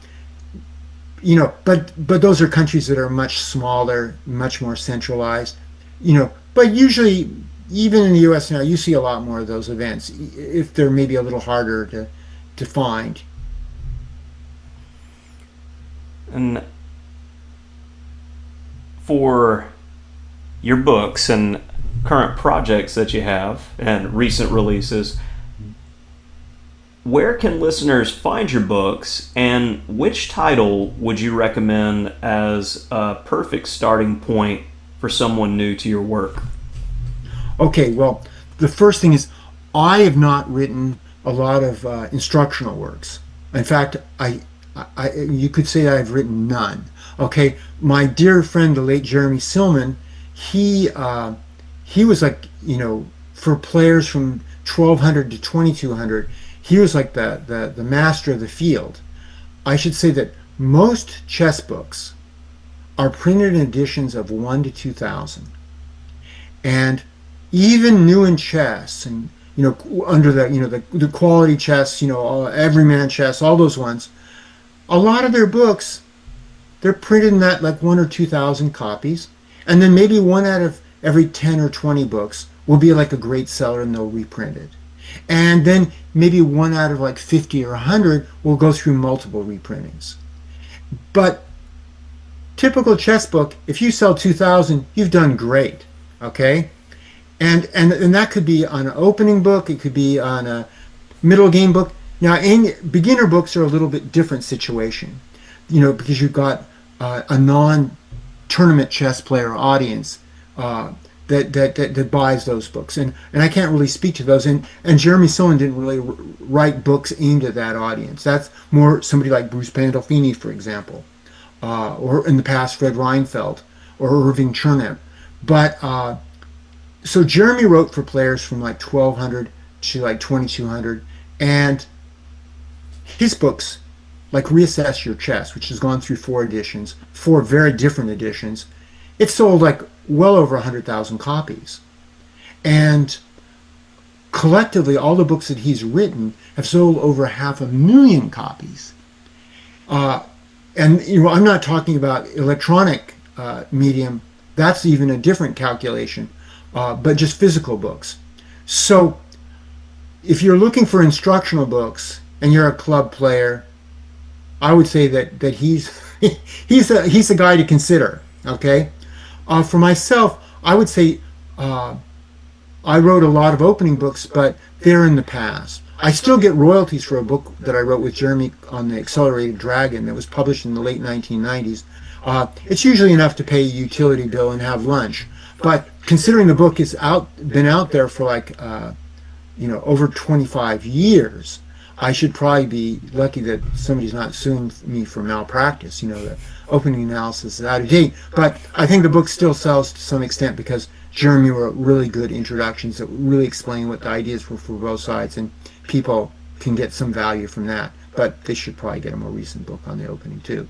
those are countries that are much smaller, much more centralized. But usually, even in the U.S. now, you see a lot more of those events, if they're maybe a little harder to find. And for your books and current projects that you have and recent releases, where can listeners find your books, and which title would you recommend as a perfect starting point for someone new to your work? Okay, well, the first thing is I have not written a lot of instructional works. In fact, you could say I've written none. Okay, my dear friend, the late Jeremy Silman, he was like, for players from 1200 to 2200, he was like the master of the field. I should say that most chess books are printed in editions of 1 to 2000. And even New in Chess and, under the quality chess, everyman chess, all those ones, a lot of their books, they're printed in that like 1 or 2,000 copies. And then maybe one out of every 10 or 20 books will be like a great seller and they'll reprint it. And then maybe one out of like 50 or 100 will go through multiple reprintings. But typical chess book, if you sell 2,000, you've done great, okay? And that could be on an opening book, it could be on a middle game book. Now, beginner books are a little bit different situation, because you've got a non-tournament chess player audience that buys those books, and I can't really speak to those. And Jeremy Silman didn't really write books aimed at that audience. That's more somebody like Bruce Pandolfini, for example, or in the past Fred Reinfeldt or Irving Chernev. But so Jeremy wrote for players from like 1200 to like 2200, and his books, like Reassess Your Chess, which has gone through 4 very different editions, it sold like well over 100,000 copies. And collectively, all the books that he's written have sold over 500,000 copies. And I'm not talking about electronic medium. That's even a different calculation, but just physical books. So if you're looking for instructional books and you're a club player, I would say that he's a guy to consider. Okay. For myself, I would say I wrote a lot of opening books, but they're in the past. I still get royalties for a book that I wrote with Jeremy on the Accelerated Dragon that was published in the late 1990s. It's usually enough to pay a utility bill and have lunch. But considering the book has been out there for like over 25 years, I should probably be lucky that somebody's not suing me for malpractice. The opening analysis is out of date. But I think the book still sells to some extent because Jeremy wrote really good introductions that really explain what the ideas were for both sides, and people can get some value from that. But they should probably get a more recent book on the opening too.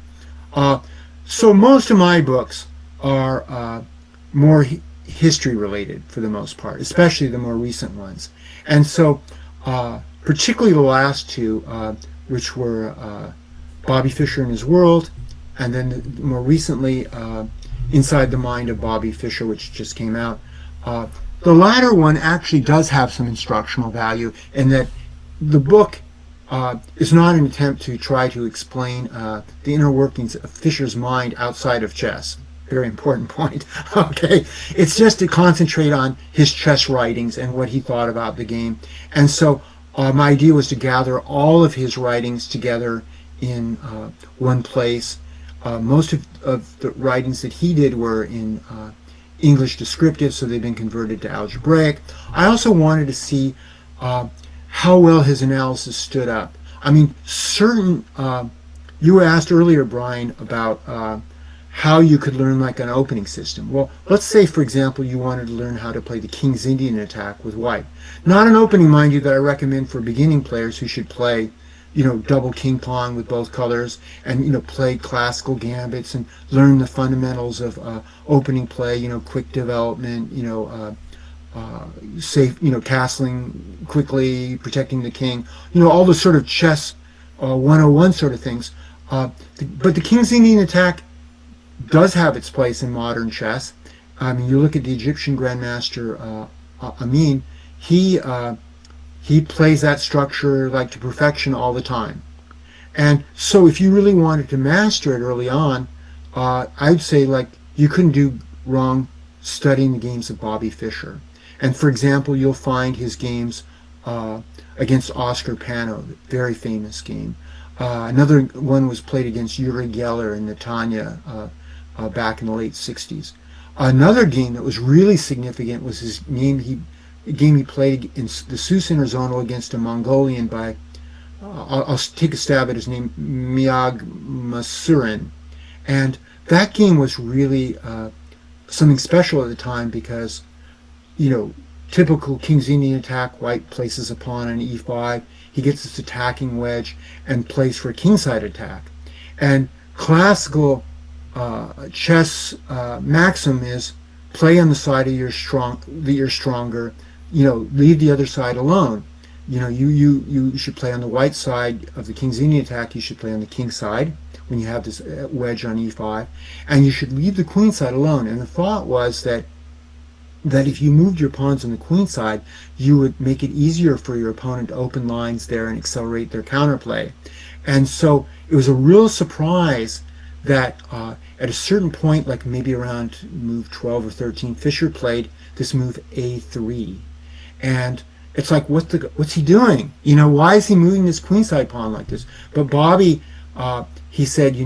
So most of my books are more history related for the most part, especially the more recent ones. And so particularly the last two, which were Bobby Fischer and His World, and then more recently Inside the Mind of Bobby Fischer, which just came out. Uh, the latter one actually does have some instructional value in that the book is not an attempt to try to explain the inner workings of Fischer's mind outside of chess. Very important point. Okay, it's just to concentrate on his chess writings and what he thought about the game. And so my idea was to gather all of his writings together in one place. Most of the writings that he did were in English descriptive, so they've been converted to algebraic. I also wanted to see how well his analysis stood up. I mean, you were asked earlier, Brian, about how you could learn like an opening system. Well, let's say, for example, you wanted to learn how to play the King's Indian attack with white. Not an opening, mind you, that I recommend for beginning players who should play, double king pawn with both colors and, play classical gambits and learn the fundamentals of opening play, quick development, safe, castling quickly, protecting the king, all the sort of chess 101 sort of things. But the King's Indian attack does have its place in modern chess. I mean, you look at the Egyptian grandmaster Amin. He plays that structure like to perfection all the time. And so if you really wanted to master it early on, I'd say like you couldn't do wrong studying the games of Bobby Fischer. And for example, you'll find his games against Oscar Pano, very famous game. Another one was played against Yuri Geller and Netanya back in the late 60s. Another game that was really significant was his game he played in the Sus Interzonal against a Mongolian by, I'll take a stab at his name, Miag Masurin. And that game was really something special at the time because, typical King's Indian attack, white places a pawn on e5, he gets this attacking wedge and plays for a kingside attack. And classical chess maxim is play on the side of you're stronger, leave the other side alone. You should play on the white side of the King's Indian attack, you should play on the king side when you have this wedge on e5, and you should leave the queen side alone. And the thought was that if you moved your pawns on the queen side, you would make it easier for your opponent to open lines there and accelerate their counterplay. And so it was a real surprise that at a certain point, like maybe around move 12 or 13, Fischer played this move A3. And it's like, what's he doing? Why is he moving this queenside pawn like this? But Bobby, he said,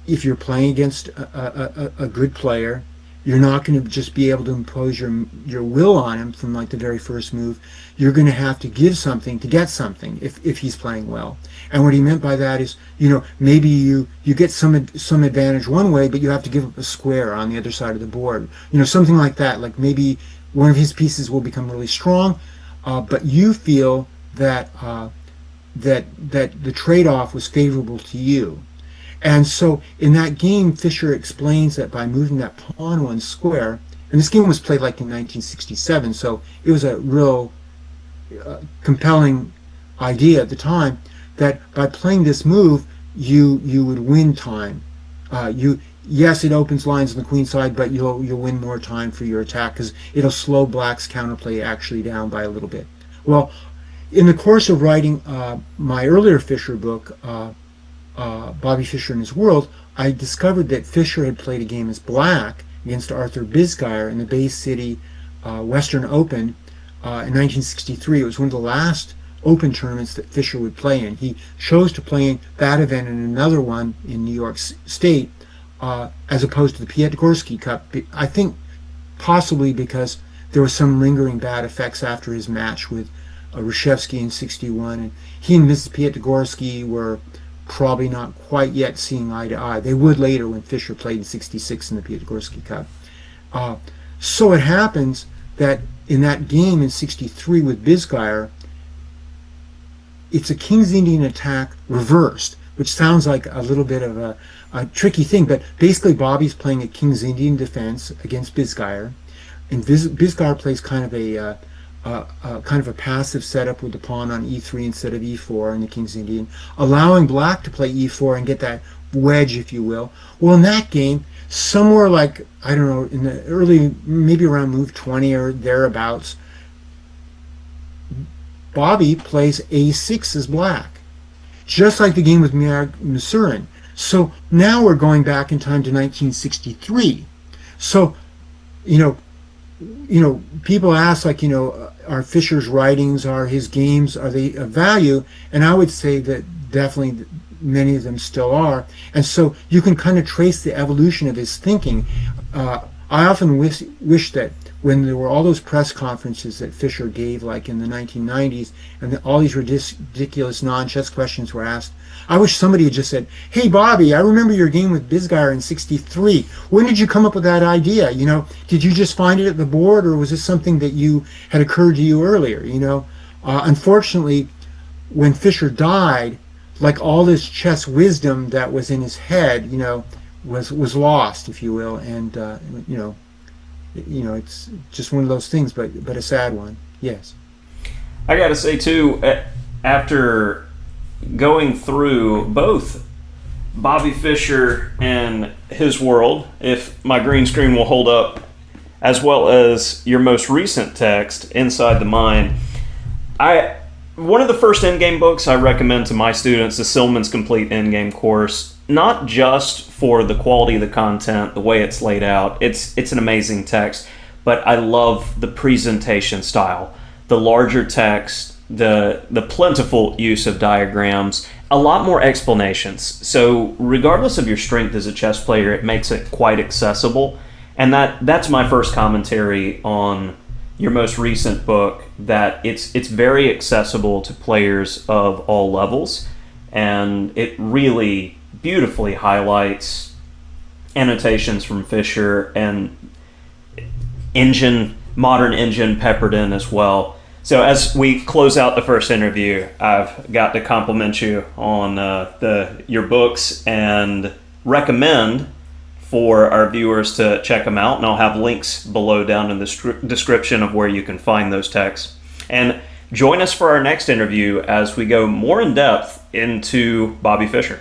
if you're playing against a good player, you're not going to just be able to impose your will on him from like the very first move. You're going to have to give something to get something if he's playing well. And what he meant by that is, maybe you get some advantage one way, but you have to give up a square on the other side of the board. Something like that. Like maybe one of his pieces will become really strong, but you feel that the trade-off was favorable to you. And so in that game, Fischer explains that by moving that pawn one square, and this game was played like in 1967, so it was a real compelling idea at the time, that by playing this move, you would win time. Yes, it opens lines on the queen side, but you'll win more time for your attack because it'll slow black's counterplay actually down by a little bit. Well, in the course of writing my earlier Fischer book, Bobby Fischer and His World, I discovered that Fischer had played a game as black against Arthur Bisguier in the Bay City Western Open in 1963. It was one of the last open tournaments that Fischer would play in. He chose to play in that event and another one in New York State as opposed to the Piatigorsky Cup. I think possibly because there was some lingering bad effects after his match with Reshevsky in 61, and he and Mrs. Piatigorsky were probably not quite yet seeing eye to eye. They would later when Fischer played in 66 in the Piatigorsky Cup. So it happens that in that game in 63 with Bisguier, it's a King's Indian attack reversed, which sounds like a little bit of a tricky thing, but basically Bobby's playing a King's Indian defense against Bisguier, and Bisguier plays kind of a kind of a passive setup with the pawn on e3 instead of e4 and the king's Indian, allowing black to play e4 and get that wedge, if you will. Well, in that game, somewhere like, I don't know, in the early, maybe around move 20 or thereabouts, Bobby plays a6 as black, just like the game with Masurin. So now we're going back in time to 1963. So, you know, people ask, like, are Fischer's writings, are his games, are they of value? And I would say that definitely many of them still are. And so you can kind of trace the evolution of his thinking. I often wish that when there were all those press conferences that Fischer gave, like in the 1990s, and all these ridiculous non-chess questions were asked, I wish somebody had just said, "Hey, Bobby, I remember your game with Bisgeier in '63. When did you come up with that idea? Did you just find it at the board, or was this something that had occurred to you earlier?" Unfortunately, when Fischer died, like, all this chess wisdom that was in his head, was lost, if you will, and it's just one of those things, but a sad one. Yes. I got to say too, after going through both Bobby Fischer and his world, if my green screen will hold up, as well as your most recent text, Inside the Mind, one of the first endgame books I recommend to my students is Silman's Complete Endgame Course, not just for the quality of the content, the way it's laid out. It's an amazing text, but I love the presentation style, the larger text, the plentiful use of diagrams, a lot more explanations. So regardless of your strength as a chess player, it makes it quite accessible. And that's my first commentary on your most recent book, that it's very accessible to players of all levels, and it really beautifully highlights annotations from Fischer and modern engine peppered in as well. So as we close out the first interview, I've got to compliment you on your books and recommend for our viewers to check them out, and I'll have links below down in the description of where you can find those texts. And join us for our next interview as we go more in depth into Bobby Fischer.